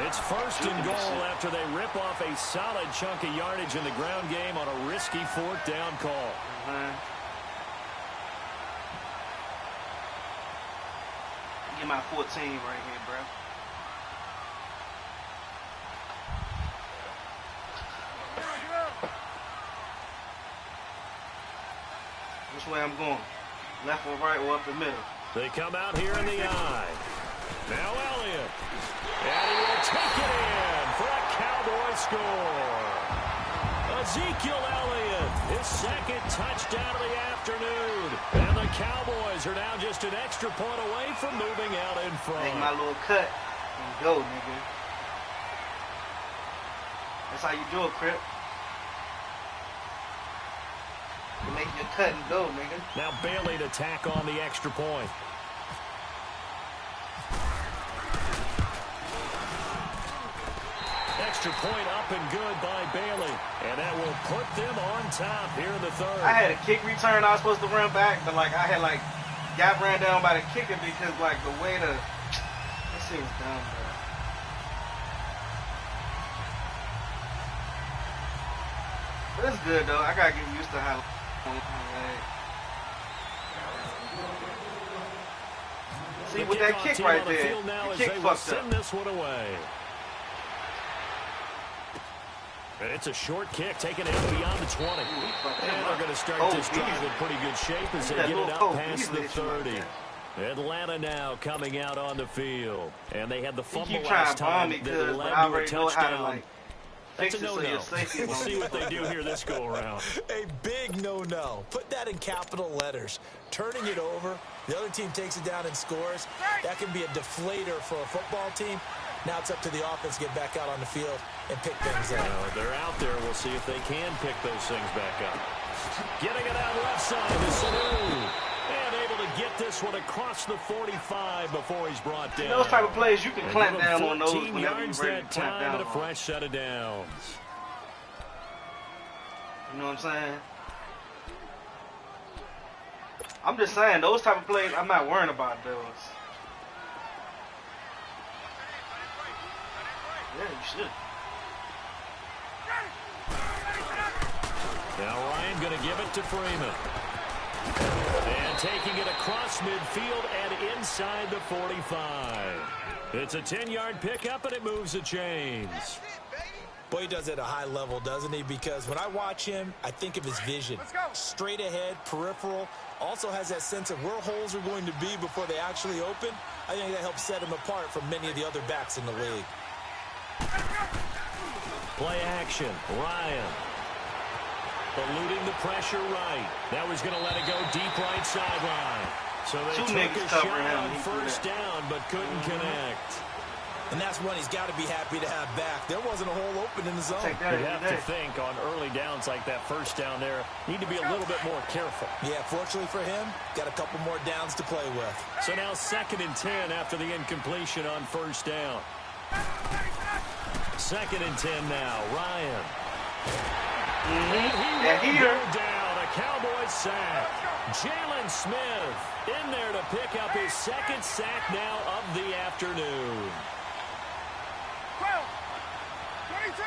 It's first and goal after they rip off a solid chunk of yardage in the ground game on a risky fourth down call. Get my 14 right here, bro. Which way I'm going? Left or right or up the middle? They come out here in the eye. Now Elliott. And he will take it in for a Cowboy score. Ezekiel Elliott, his second touchdown of the afternoon. And the Cowboys are now just an extra point away from moving out in front. Make my little cut and go, nigga. That's how you do it, Crip. You make your cut and go, nigga. Now Bailey to tack on the extra point. Extra point up and good by Bailey. And that will put them on top here in the third. I had a kick return I was supposed to run back, but like I had like got ran down by the kicker because like the way the that seems dumb, bro. But it's good though. I gotta get used to how see with that kick right there, the kick fucked up. This one away. And it's a short kick taken out beyond the 20. And they're going to start this drive in pretty good shape as they get it up past the 30. Atlanta now coming out on the field. And they had the fumble last time that led to a touchdown. That's a no-no. We'll see what they do here this go-around. A big no-no. Put that in capital letters. Turning it over, the other team takes it down and scores. That can be a deflator for a football team. Now it's up to the offense to get back out on the field and pick things up. They're out there. We'll see if they can pick those things back up. Getting it out left side to Sanu. And able to get this one across the 45 before he's brought down. Those type of plays, you can clamp down on those whenever you're ready to clamp down. And a fresh set of downs. You know what I'm saying? I'm just saying, those type of plays, I'm not worrying about those. Yeah, you should. Now Ryan going to give it to Freeman. And taking it across midfield and inside the 45. It's a 10-yard pickup, and it moves the chains. Boy, he does it at a high level, doesn't he? Because when I watch him, I think of his vision. Straight ahead, peripheral. Also has that sense of where holes are going to be before they actually open. I think that helps set him apart from many of the other backs in the league. Play action. Ryan. Eluding the pressure right. Now he's going to let it go deep right sideline. So they took a shot on first down, but couldn't connect. And that's one he's got to be happy to have back. There wasn't a hole open in the zone. You have to think on early downs like that first down there, need to be a little bit more careful. Yeah, fortunately for him, got a couple more downs to play with. So now 2nd and 10 after the incompletion on first down. 2nd and 10 now. Ryan. And he will go down. A Cowboys sack. Jalen Smith in there to pick up his 2nd sack now of the afternoon. 12, 22.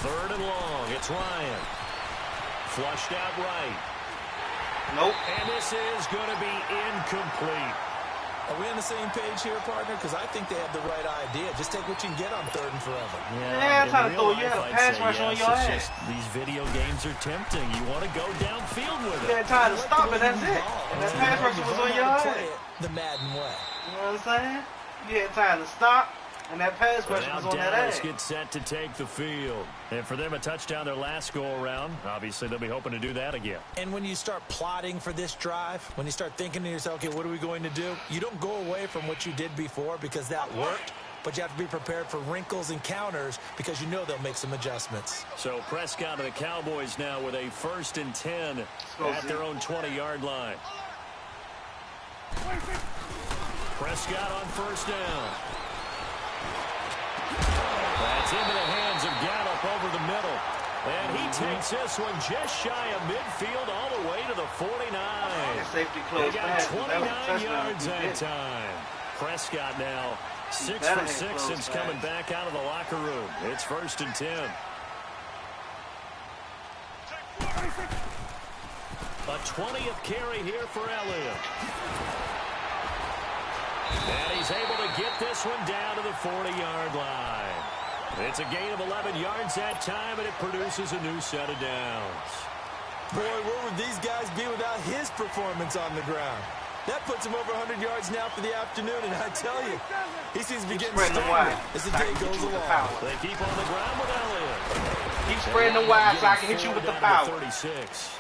3rd and long. It's Ryan. Flushed out right. Nope. And this is going to be incomplete. Are we on the same page here, partner? Because I think they have the right idea. Just take what you can get on 3rd and forever. Yeah, I'm trying to throw you a pass rush on your ass. Just, these video games are tempting. You want to go downfield with it. You had time to stop it, that's it. And that pass rush was on your ass. The Madden way. You know what I'm saying? You had time to stop, and that pass rush was on that ass. Dallas gets set to take the field. And for them, a touchdown their last go-around. Obviously, they'll be hoping to do that again. And when you start plotting for this drive, when you start thinking to yourself, okay, what are we going to do? You don't go away from what you did before because that worked, but you have to be prepared for wrinkles and counters because you know they'll make some adjustments. So Prescott and the Cowboys now with a 1st and 10 at their own 20-yard line. Prescott on 1st down. That's into the hands of Gallup over the middle. And he takes this one just shy of midfield all the way to the 49. They got 29 yards that time. Prescott now 6 for 6 since coming back out of the locker room. It's 1st and 10. A 20th carry here for Elliott. And he's able to get this one down to the 40-yard line. It's a gain of 11 yards that time, and it produces a new set of downs. Boy, where would these guys be without his performance on the ground? That puts him over 100 yards now for the afternoon, and I tell you, he seems to be getting stronger as the day goes along. They keep on the ground with Elliott. Keep spreading the wide so I can hit you with the power. 36.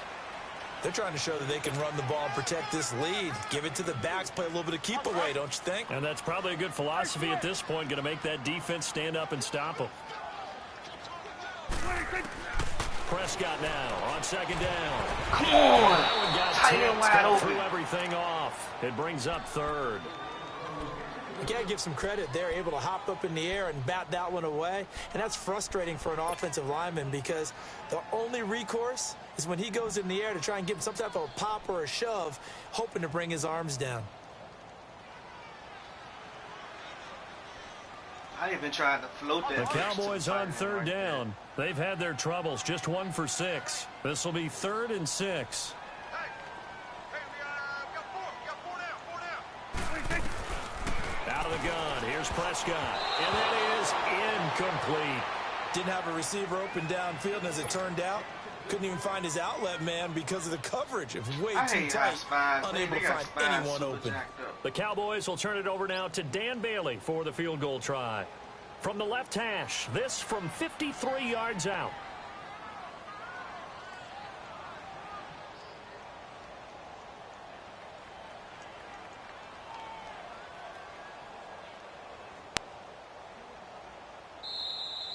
They're trying to show that they can run the ball and protect this lead. Give it to the backs, play a little bit of keep away, don't you think? And that's probably a good philosophy at this point, going to make that defense stand up and stop them. Prescott now on 2nd down. Come on! That one got Tight end wide open. threw everything off. It brings up 3rd. You got to give some credit. They're able to hop up in the air and bat that one away. And that's frustrating for an offensive lineman because the only recourse is when he goes in the air to try and give him some type of a pop or a shove, hoping to bring his arms down. I even tried to float that. The Cowboys on 3rd down. They've had their troubles. Just 1 for 6. This will be 3rd and 6. Out of the gun. Here's Prescott. And that is incomplete. Didn't have a receiver open downfield, and as it turned out, couldn't even find his outlet man because of the coverage. It was way too tight. Unable to find anyone open. The Cowboys will turn it over now to Dan Bailey for the field goal try. From the left hash, this from 53 yards out.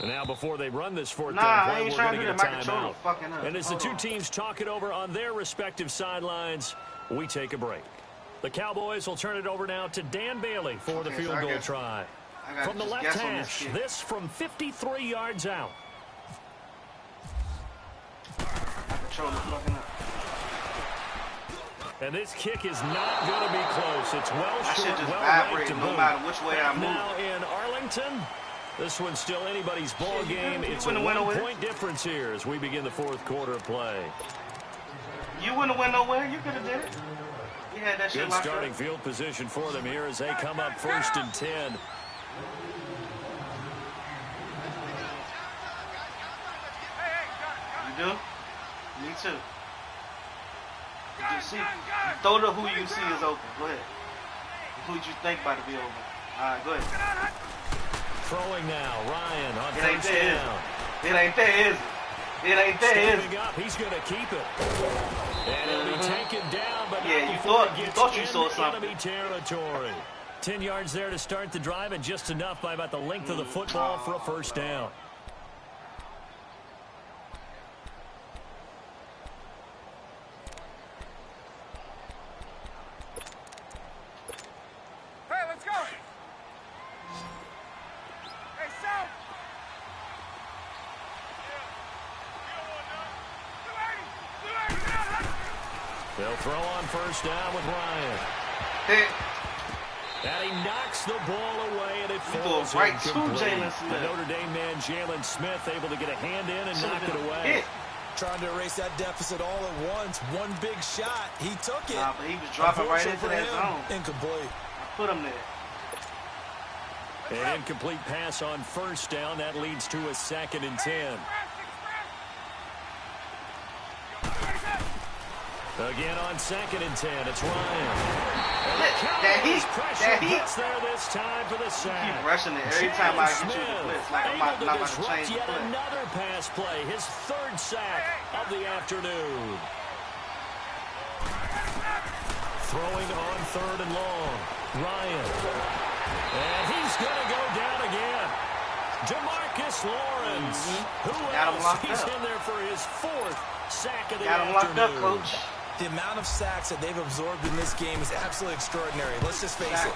And now before they run this 4th down play, we're going to get a timeout. And as the two teams talk it over on their respective sidelines, we take a break. The Cowboys will turn it over now to Dan Bailey for the field goal try. From the left hash, this from 53 yards out. And this kick is not going to be close. It's well short, well right to no matter which way I move. Now in Arlington, this one's still anybody's ball game. It's a 1-point difference here as we begin the 4th quarter of play. You wouldn't have went nowhere. You could have did it. You had that shit good starting field position for them here as they come up 1st and 10. You do? Me too. You see, throw to who you see is open. Go ahead. Who you think about to be open. All right, go ahead. Throwing now, Ryan on 1st down. It ain't there, is it? It ain't there, is it? Up, he's going to keep it. And it'll be taken down, but yeah, you thought you saw something. Enemy territory. 10 yards there to start the drive, and just enough by about the length of the football for a 1st down. They'll throw on 1st down with Ryan. And he knocks the ball away, and it falls right to incomplete. Jalen Smith. The Notre Dame man, Jalen Smith, able to get a hand in and knock it away. Trying to erase that deficit all at once. One big shot. He took it. Nah, but he was dropping right into that zone. Incomplete. I Put him there. An incomplete pass on first down. That leads to a 2nd and 10. Again on 2nd and 10. It's Ryan. Pressure gets there this time for the sack. Keep rushing it every time I get you the blitz. Like I'm not about to change the yet play. another pass play. His 3rd sack of the afternoon. Throwing on 3rd and long. Ryan. And he's going to go down again. DeMarcus Lawrence. Who else? He's in there for his 4th sack of the afternoon. Got him locked up, coach. The amount of sacks that they've absorbed in this game is absolutely extraordinary. Let's just face it.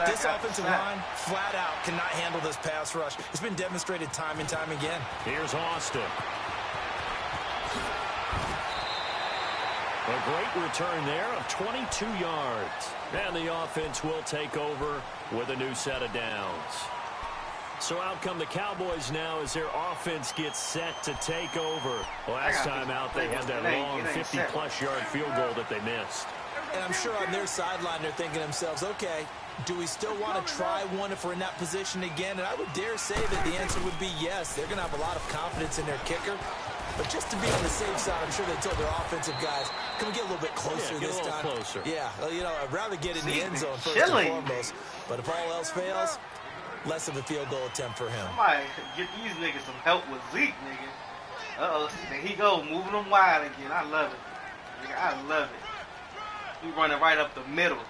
This offensive line, flat out, cannot handle this pass rush. It's been demonstrated time and time again. Here's Austin. A great return there of 22 yards. And the offense will take over with a new set of downs. So out come the Cowboys now as their offense gets set to take over. Last time out, they had that long 50-plus yard field goal that they missed. And I'm sure on their sideline they're thinking to themselves, okay, do we still want to try one if we're in that position again? And I would dare say that the answer would be yes. They're going to have a lot of confidence in their kicker. But just to be on the safe side, I'm sure they told their offensive guys, can we get a little bit closer this time? Closer. Yeah, well, you know, I'd rather get in the end zone first and foremost. But if all else fails, less of a field goal attempt for him. Somebody get these niggas some help with Zeke, nigga. Uh-oh, there he go, moving them wide again. I love it. Nigga, I love it. He running right up the middle.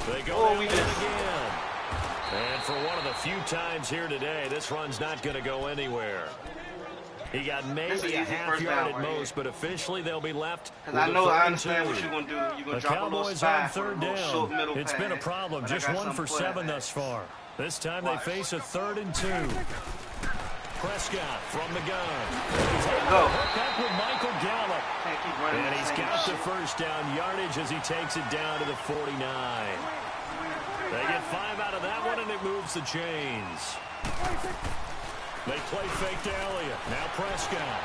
They go down again. And for one of the few times here today, this run's not going to go anywhere. He got maybe a half yard at most, but officially they'll be left. Because I understand what you're going to do. You're going to drop a little spy for a little short middle pass. It's been a problem. Just 1 for 7 thus far. This time they face a 3rd and 2. Prescott from the gun. Hook up with Michael Gallup. And he's got the first down yardage as he takes it down to the 49. They get 5 out of that one, and it moves the chains. They play fake to Elliott. Now Prescott.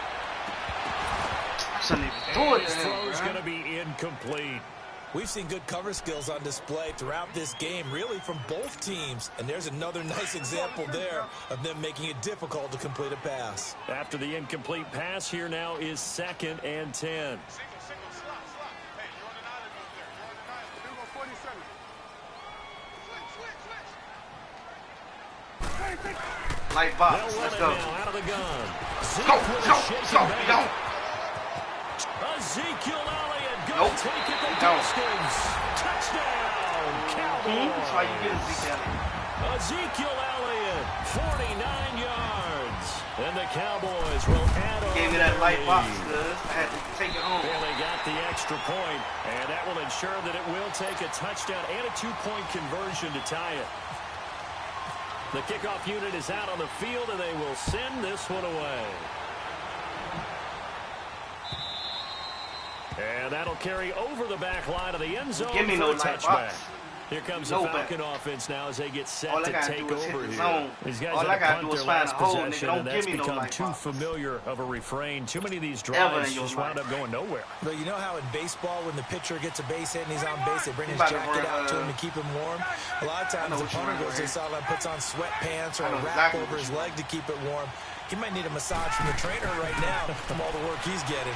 His throw's going to be incomplete. We've seen good cover skills on display throughout this game, really from both teams. And there's another nice example there of them making it difficult to complete a pass. After the incomplete pass, here now is 2nd and 10. Light box. Let's go. Out of the gun. Go. Ezekiel Elliott going to take it the distance. Touchdown, Cowboys. That's how you get Ezekiel Elliott. Ezekiel Elliott, 49 yards. And the Cowboys will add on. Gave me that light box, cuz I had to take it home. And they got the extra point, and that will ensure that it will take a touchdown and a 2-point conversion to tie it. The kickoff unit is out on the field, and they will send this one away. And that'll carry over the back line of the end zone Give me no touchback. Here comes the Falcon offense now as they get set to take over here. Zone. These guys All I had to gotta do punt is their find last a hole, nigga. possession, Don't and that's give me no become light too box. familiar of a refrain. Too many of these drives just wound up going nowhere. But you know how in baseball, when the pitcher gets a base hit and he's on base, they bring his jacket out to him to keep him warm? A lot of times the punter goes to the sideline, puts on sweatpants or a wrap over his leg to keep it warm. He might need a massage from the trainer right now from all the work he's getting.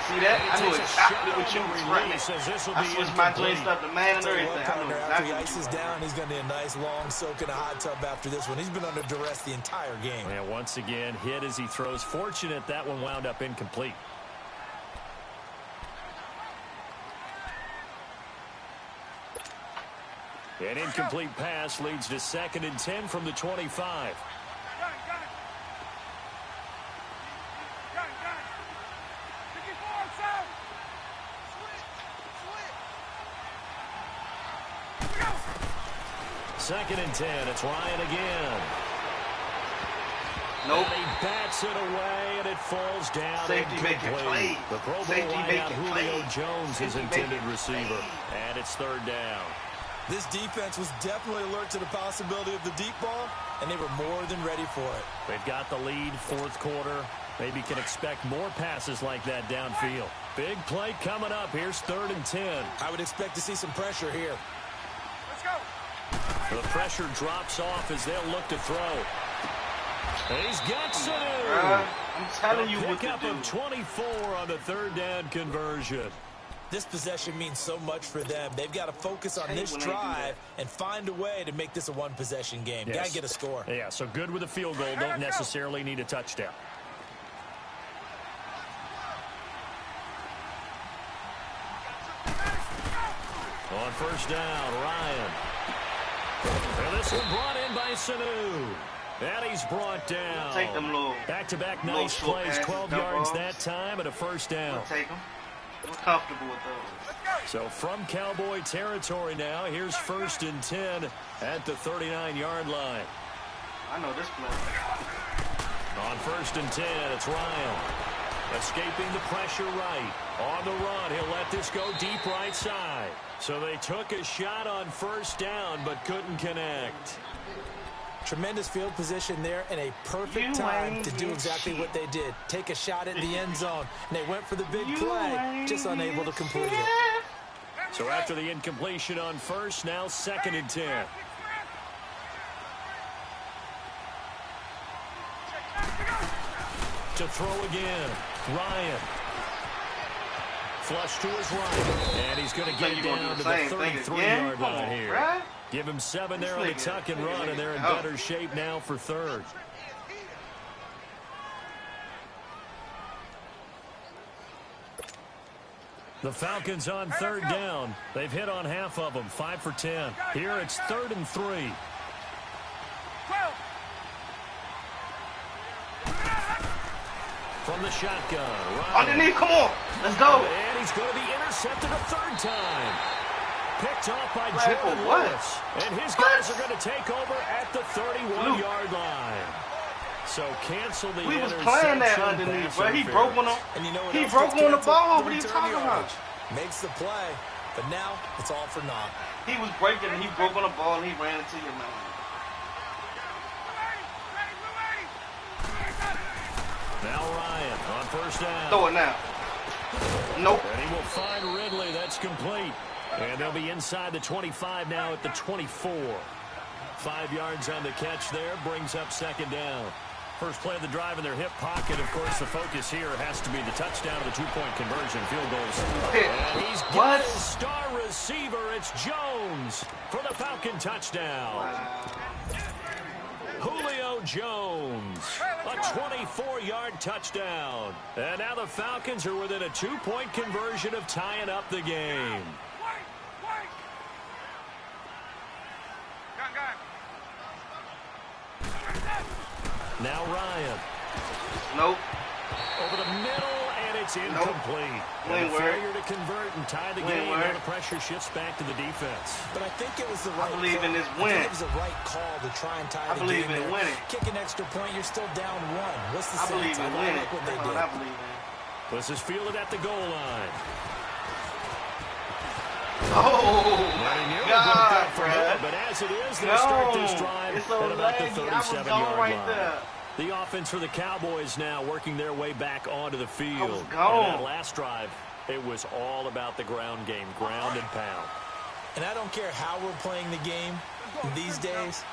See that? I knew exactly what you was running. I switched my joints up to man and everything. I knew after exactly he what ices you were down, he's going to need a nice long soak in a hot tub after this one. He's been under duress the entire game. And once again, hit as he throws. Fortunate that one wound up incomplete. An incomplete pass leads to 2nd and 10 from the 25. Second and 10. It's Ryan again. Nope. And he bats it away, and it falls down. Safety making play. The Pro Bowl wideout Julio Jones, his intended receiver. And it's 3rd down. This defense was definitely alert to the possibility of the deep ball, and they were more than ready for it. They've got the lead, 4th quarter. Maybe can expect more passes like that downfield. Big play coming up. Here's 3rd and 10. I would expect to see some pressure here. Let's go. The pressure drops off as they'll look to throw. He's got Sanu. I'm telling you what to Pickup do. of 24 on the 3rd down conversion. This possession means so much for them. They've got to focus on this when they do drive and find a way to make this a one-possession game. Yes. Got to get a score. Yeah, so good with a field goal. Don't necessarily need a touchdown. On 1st down, Ryan. And this one brought in by Sanu. And he's brought down. Take them little. Back-to-back little nice short plays, passes, 12 dump yards offs. that time and a 1st down. We'll take them. We're comfortable with those. So from Cowboy territory now, here's 1st and 10 at the 39-yard line. I know this play. On 1st and 10, it's Ryan. Escaping the pressure right. On the run, he'll let this go deep right side. So they took a shot on 1st down, but couldn't connect. Tremendous field position there and a perfect time to do exactly what they did. Take a shot at the end zone. And they went for the big play, just unable to complete it. So after the incompletion on 1st, now 2nd and 10. To throw again, Ryan. Flush to his right, and he's going to get you down gonna to do the the same thing 33-yard again? line Come on, here. bruh. Give him 7 there on the This tuck and nigga- run, and they're in Oh. better shape now for 3rd. The Falcons on 3rd down. They've hit on half of them, 5 for 10. Here it's 3rd and 3. From the shotgun, Ryan. Underneath, come on. Let's go. And he's going to be intercepted a 3rd time. Picked off by Flag for Jordan what? Lewis. And his guys are going to take over at the 31-yard line. So cancel the We was interception. playing that underneath, pass bro. He interference. broke one on. And you know what He else broke gets on the canceled? ball. The What are you return talking about? yardage. Makes the play, but now it's all for naught. He was breaking and he broke on the ball and he ran into your man. Now Ryan on 1st down. Throw it now. Nope. And he will find Ridley. That's complete. And they'll be inside the 25 now at the 24. 5 yards on the catch there. Brings up 2nd down. First play of the drive in their hip pocket. Of course, the focus here has to be the touchdown of the 2-point conversion. Field goals. And he's got What? his star receiver. It's Jones for the Falcon touchdown. Julio Jones, a 24-yard touchdown. And now the Falcons are within a 2-point conversion of tying up the game. Now Ryan. Nope. Over the middle, and it's incomplete. We And ain't a worried. failure to convert and tie the We ain't game. Now worried. the pressure shifts back to the defense. But I think it was the right believe call. in this I think win. it was the right call to try and tie I the believe game in there. winning. Kick an extra point, you're still down 1. What's the I sense? believe in I winning. like what they That's did. what I believe in. This is fielded at the goal line. Oh, And he my nearly broke God, that for him, Brad. but as it is, they start this No, drive it's so at about the laggy. I was 37-yard gone right line. there. The offense for the Cowboys now working their way back onto the field. I was And gone. that last drive, it was all about the ground game, ground and pound. And I don't care how we're playing the game these days,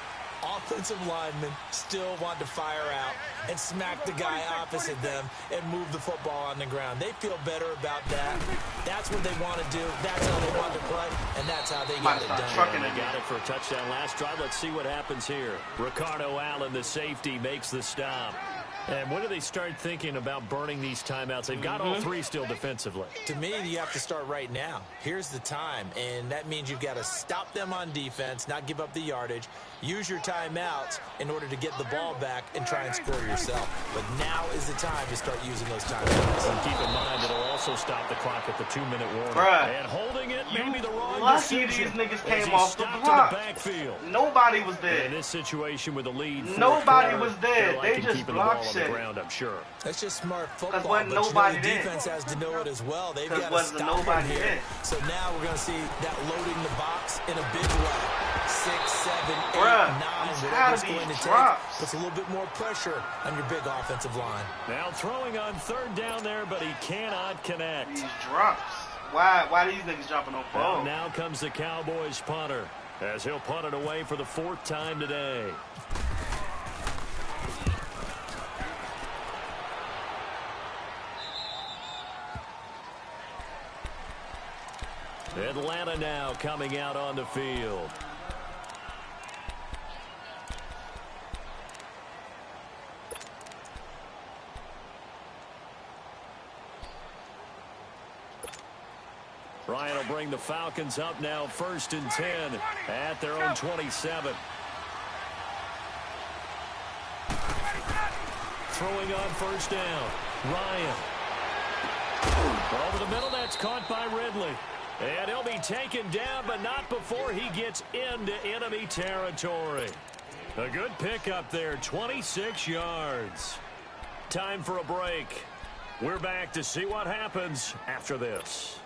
offensive linemen still want to fire out and smack the guy opposite them and move the football on the ground. They feel better about that. That's what they want to do. That's how they want to play, and that's how they Might get it start done. trucking And it. they got it for a touchdown last drive. Let's see what happens here. Ricardo Allen, the safety, makes the stop. And when do they start thinking about burning these timeouts? They've got all 3 still defensively. To me, you have to start right now. Here's the time, and that means you've got to stop them on defense, not give up the yardage, use your timeouts in order to get the ball back and try and score yourself. But now is the time to start using those timeouts. And keep in mind, it'll also stop the clock at the 2-minute warning. Bruh, And holding it, you maybe the wrong lucky decision. these niggas as came he off the stopped block. in the backfield. Nobody was In there. this situation with the lead, Nobody fourth was quarter, there. they're They liking just keeping the ball block on the shit. ground, I'm sure. That's just smart football, but wasn't you know, nobody the there. defense has to know it as well. They've 'Cause got to wasn't stop nobody him here. there. So now we're going to see that loading the box in a big way. 6, 7, 8, 9, I'm whatever tired it's of going to these take, drops. puts a little bit more pressure on your big offensive line. Now throwing on third down there, but he cannot connect. These drops. Why these niggas dropping on ball? And now comes the Cowboys punter, as he'll punt it away for the 4th time today. Atlanta now coming out on the field. Ryan will bring the Falcons up now 1st and 10 at their own 27. Throwing on 1st down. Ryan. Over the middle, that's caught by Ridley. And he'll be taken down, but not before he gets into enemy territory. A good pickup there, 26 yards. Time for a break. We're back to see what happens after this.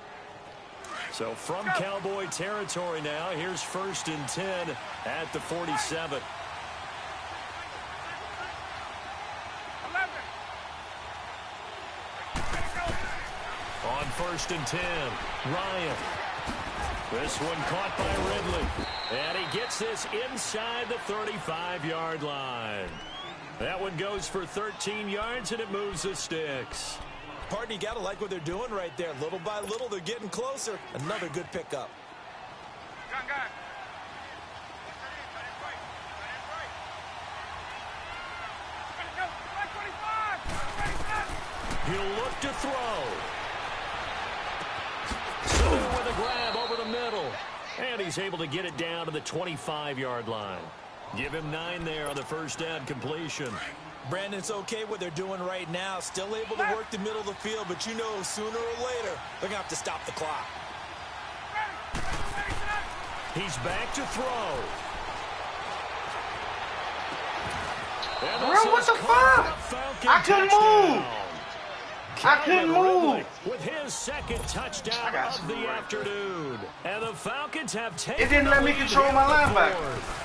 So from Cowboy territory now, here's 1st and 10 at the 47. On 1st and 10, Ryan. This one caught by Ridley. And he gets this inside the 35-yard line. That one goes for 13 yards, and it moves the sticks. Partner, you got to like what they're doing right there. Little by little, they're getting closer. Another good pickup. He'll look to throw. Sewell with a grab over the middle. And he's able to get it down to the 25-yard line. Give him 9 there on the 1st down completion. Brandon, it's okay what they're doing right now. Still able to work the middle of the field, but you know sooner or later they're going to have to stop the clock. He's back to throw. Bro, what the fuck? I couldn't move. I couldn't move. With his 2nd touchdown of the afternoon. And the Falcons have taken it didn't let me control my linebacker.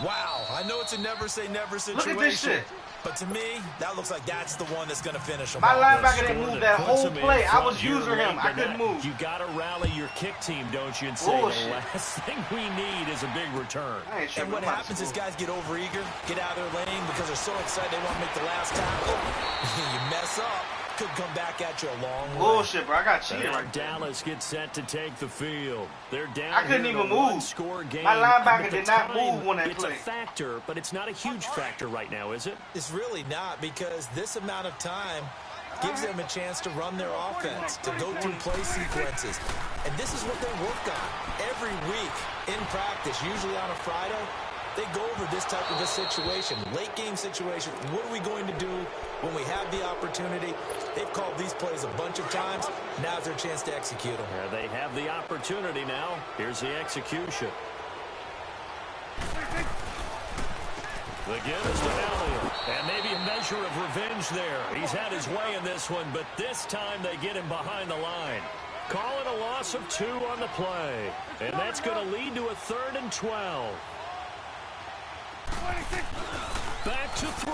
Wow, I know it's a never say never situation. Look at this shit. But to me, that looks like that's the one that's going to finish him My off. linebacker didn't move that whole play. I was using him. I couldn't move. You got to rally your kick team, don't you? And say the last thing we need is a big return. And what happens is guys get overeager, get out of their lane because they're so excited they want to make the last tackle. You mess up, could come back at you a long way. Bullshit, bro. I got cheated right there. Dallas gets set to take the field. They're down. I couldn't even move. Score game. My linebacker did not move on that play. It's a factor, but it's not a huge factor right now, is it? It's really not, because this amount of time gives them a chance to run their offense, to go through play sequences. And this is what they work on every week in practice, usually on a Friday. They go over this type of a situation, late game situation. What are we going to do when we have the opportunity? They've called these plays a bunch of times. Now's their chance to execute them. Yeah, they have the opportunity now. Here's the execution. The give is to Elliott. And maybe a measure of revenge there. He's had his way in this one, but this time they get him behind the line. Calling a loss of 2 on the play. And that's going to lead to a 3rd and 12. Back to throw.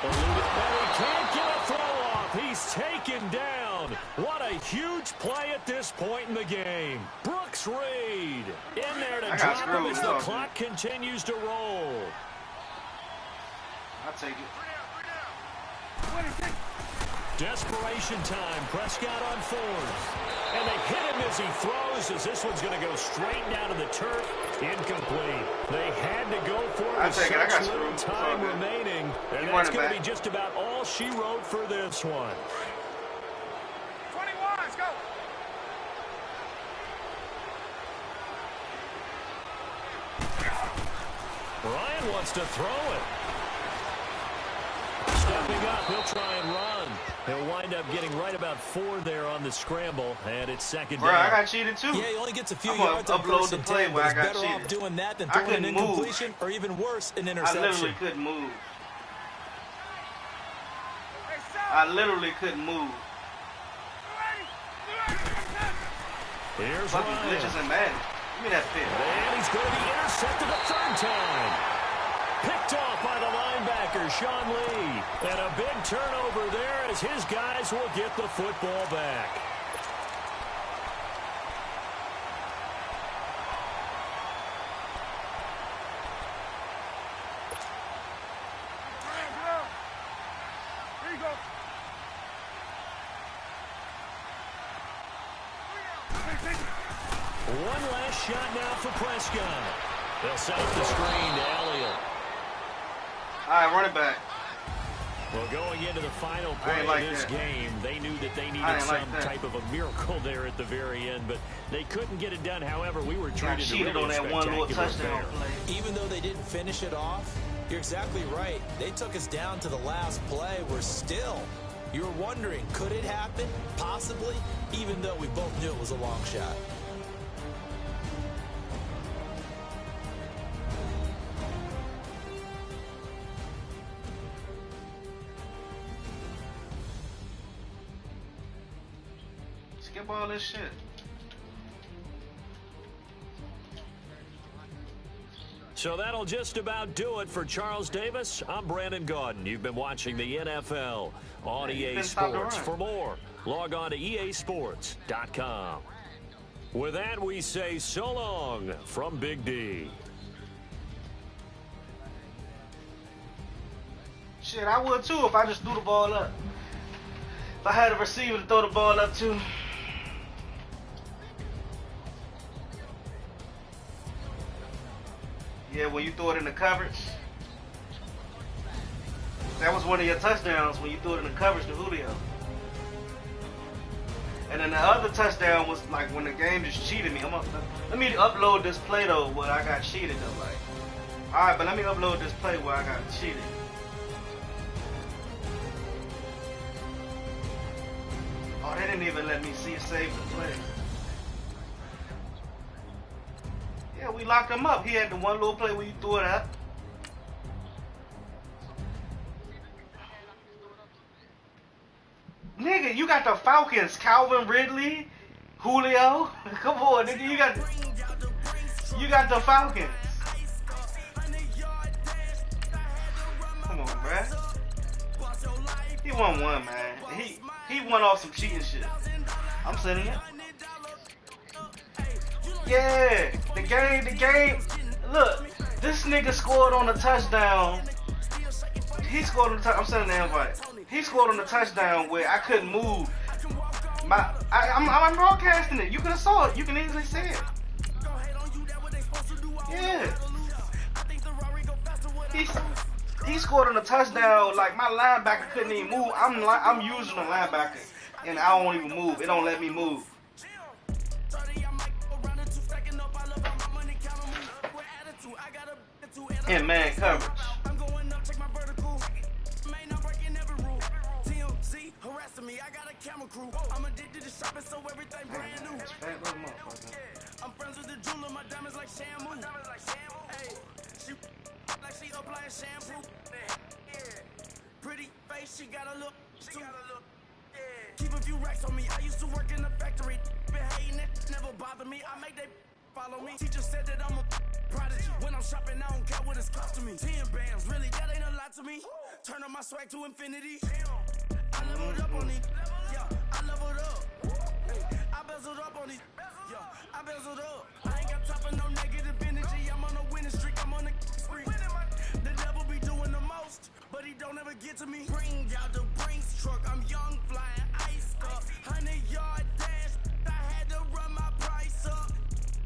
And he can't get a throw off. He's taken down. What a huge play at this point in the game. Brooks Reed in there to drop him as the clock continues to roll. I'll take it. Desperation time. Prescott on 4th. And they hit him as he throws, as this one's going to go straight down to the turf. Incomplete. They had to go for it with such little time remaining. And that's going to be just about all she wrote for this one. 21, let's go. Ryan wants to throw it. Stepping up, he'll try and run. He'll wind up getting right about 4 there on the scramble, and it's 2nd down. Bro, I got cheated too. Yeah, he only gets a few yards on 1st and 10, but he's better off doing that than throwing an incompletion or even worse, an interception. I literally couldn't move. I literally couldn't move. Here's Fucking glitches and Madden. Give me that pick. And he's going to be intercepted a third time. Picked off by the linebacker, Sean Lee. And a big turnover there as his guys will get the football back. One last shot now for Prescott. They'll set up the screen to Elliott. All right, run it back. Well, going into the final play of this game, they knew that they needed some type of a miracle there at the very end, but they couldn't get it done. However, we were treated to really on that one little touchdown play. Even though they didn't finish it off, you're exactly right. They took us down to the last play. We're still. You're wondering, could it happen? Possibly, even though we both knew it was a long shot. Skip all this shit. So that'll just about do it for Charles Davis. I'm Brandon Gaudin. You've been watching the NFL on EA Sports. For more, log on to easports.com. With that, we say so long from Big D. Shit, I would too if I just threw the ball up. If I had a receiver to throw the ball up to. Yeah, when you throw it in the coverage. That was one of your touchdowns when you threw it in the coverage to Julio. And then the other touchdown was like when the game just cheated me. Let me upload this play though where I got cheated though. Like, all right, but let me upload this play where I got cheated. Oh, they didn't even let me save the play. Yeah, we locked him up. He had the one little play where you threw it up. Nigga, you got the Falcons, Calvin Ridley, Julio. Come on, nigga, you got the Falcons. Come on, bruh. He won one, man. He won off some cheating shit. I'm saying it. Yeah, the game. Look, this nigga scored on a touchdown. He scored on the touchdown. I'm sending the invite. He scored on the touchdown where I couldn't move. I'm broadcasting it. You could have saw it. You can easily see it. Yeah. He scored on a touchdown like my linebacker couldn't even move. I'm using the linebacker and I don't even move. It don't let me move. In man coverage. I'm addicted to shopping, so everything brand new. I'm friends with the jeweler, my diamonds like shampoo. Hey, she like she applying shampoo. Pretty face, she got a look. Keep a few racks on me. I used to work in the factory. Been hating it, never bother me. I make they follow me. Teacher said that I'm a prodigy. When I'm shopping, I don't care what it's costing me. 10 bands, really, that ain't a lot to me. Turn on my swag to infinity. I leveled up on these. Yeah, I leveled up. I bezeled up on these. Yeah, I bezeled up. I ain't got time for no negative energy. I'm on a winning streak. I'm on a spree. The devil be doing the most, but he don't ever get to me. Bring out the Brinks truck. I'm young, flying ice up. 100-yard dash. I had to run my price up.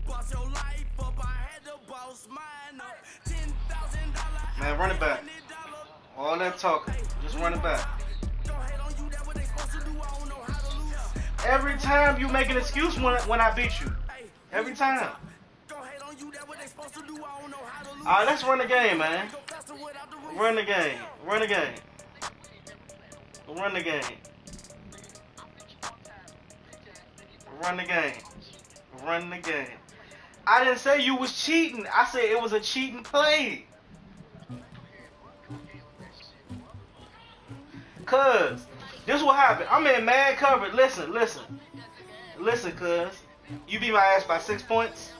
Boss your life up. I had to boss mine up. $10,000. Man, run it back. All that talking, just run it back. Every time you make an excuse when I beat you. Every time. Alright, let's run the game, man. Run the game. Run the game. Run the game. Run the game. Run the game. I didn't say you was cheating. I said it was a cheating play. Cuz, this what happened. I'm in mad coverage. Listen, cuz. You beat my ass by 6 points.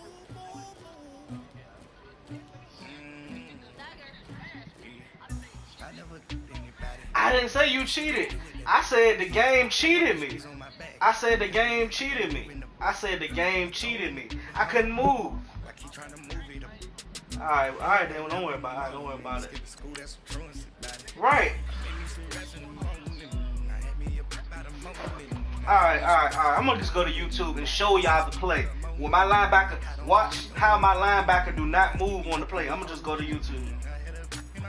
I didn't say you cheated. I said the game cheated me. I said the game cheated me. I said the game cheated me. I couldn't move. Alright, then don't worry about it. Don't worry about it. Right. Alright. I'm gonna just go to YouTube and show y'all the play. When my linebacker, watch how my linebacker do not move on the play. I'm gonna just go to YouTube.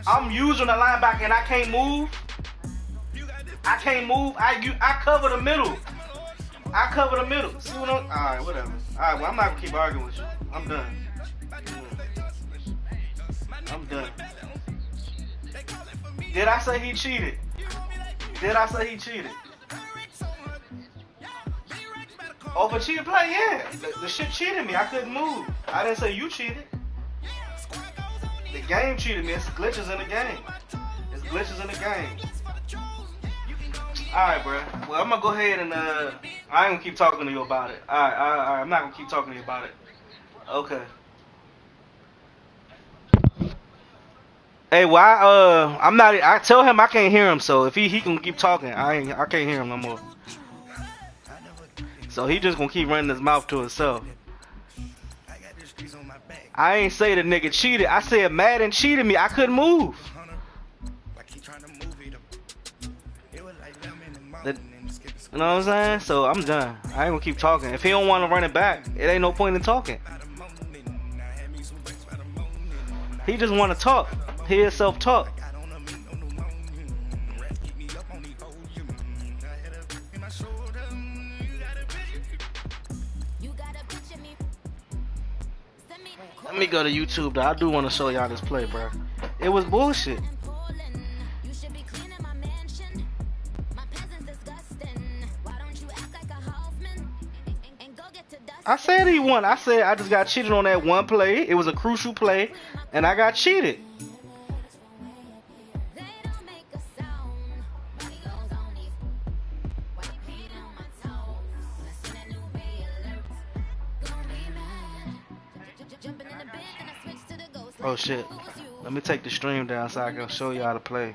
I'm using the linebacker and I can't move. I can't move. I cover the middle. I cover the middle. See what I'm? Alright, whatever. Alright, well, I'm not gonna keep arguing with you. I'm done. I'm done. Did I say he cheated? Did I say he cheated? Oh, for cheated play, yeah. The shit cheated me. I couldn't move. I didn't say you cheated. The game cheated me. It's glitches in the game. It's glitches in the game. Alright, bro. Well, I'm gonna go ahead and I ain't gonna keep talking to you about it. Alright. I'm not gonna keep talking to you about it. Okay. Hey, well, I'm not. I tell him I can't hear him, so if he can keep talking, I can't hear him no more. So he just gonna keep running his mouth to himself. I ain't say the nigga cheated. I said Madden cheated me. I couldn't move. You know what I'm saying? So I'm done. I ain't gonna keep talking. If he don't want to run it back, it ain't no point in talking. He just want to talk. Hear himself talk. Let me go to YouTube though. I do want to show y'all this play, bro. It was bullshit. I said he won. I said I just got cheated on that one play. It was a crucial play, and I got cheated. Oh shit. Let me take the stream down so I can show y'all how to play.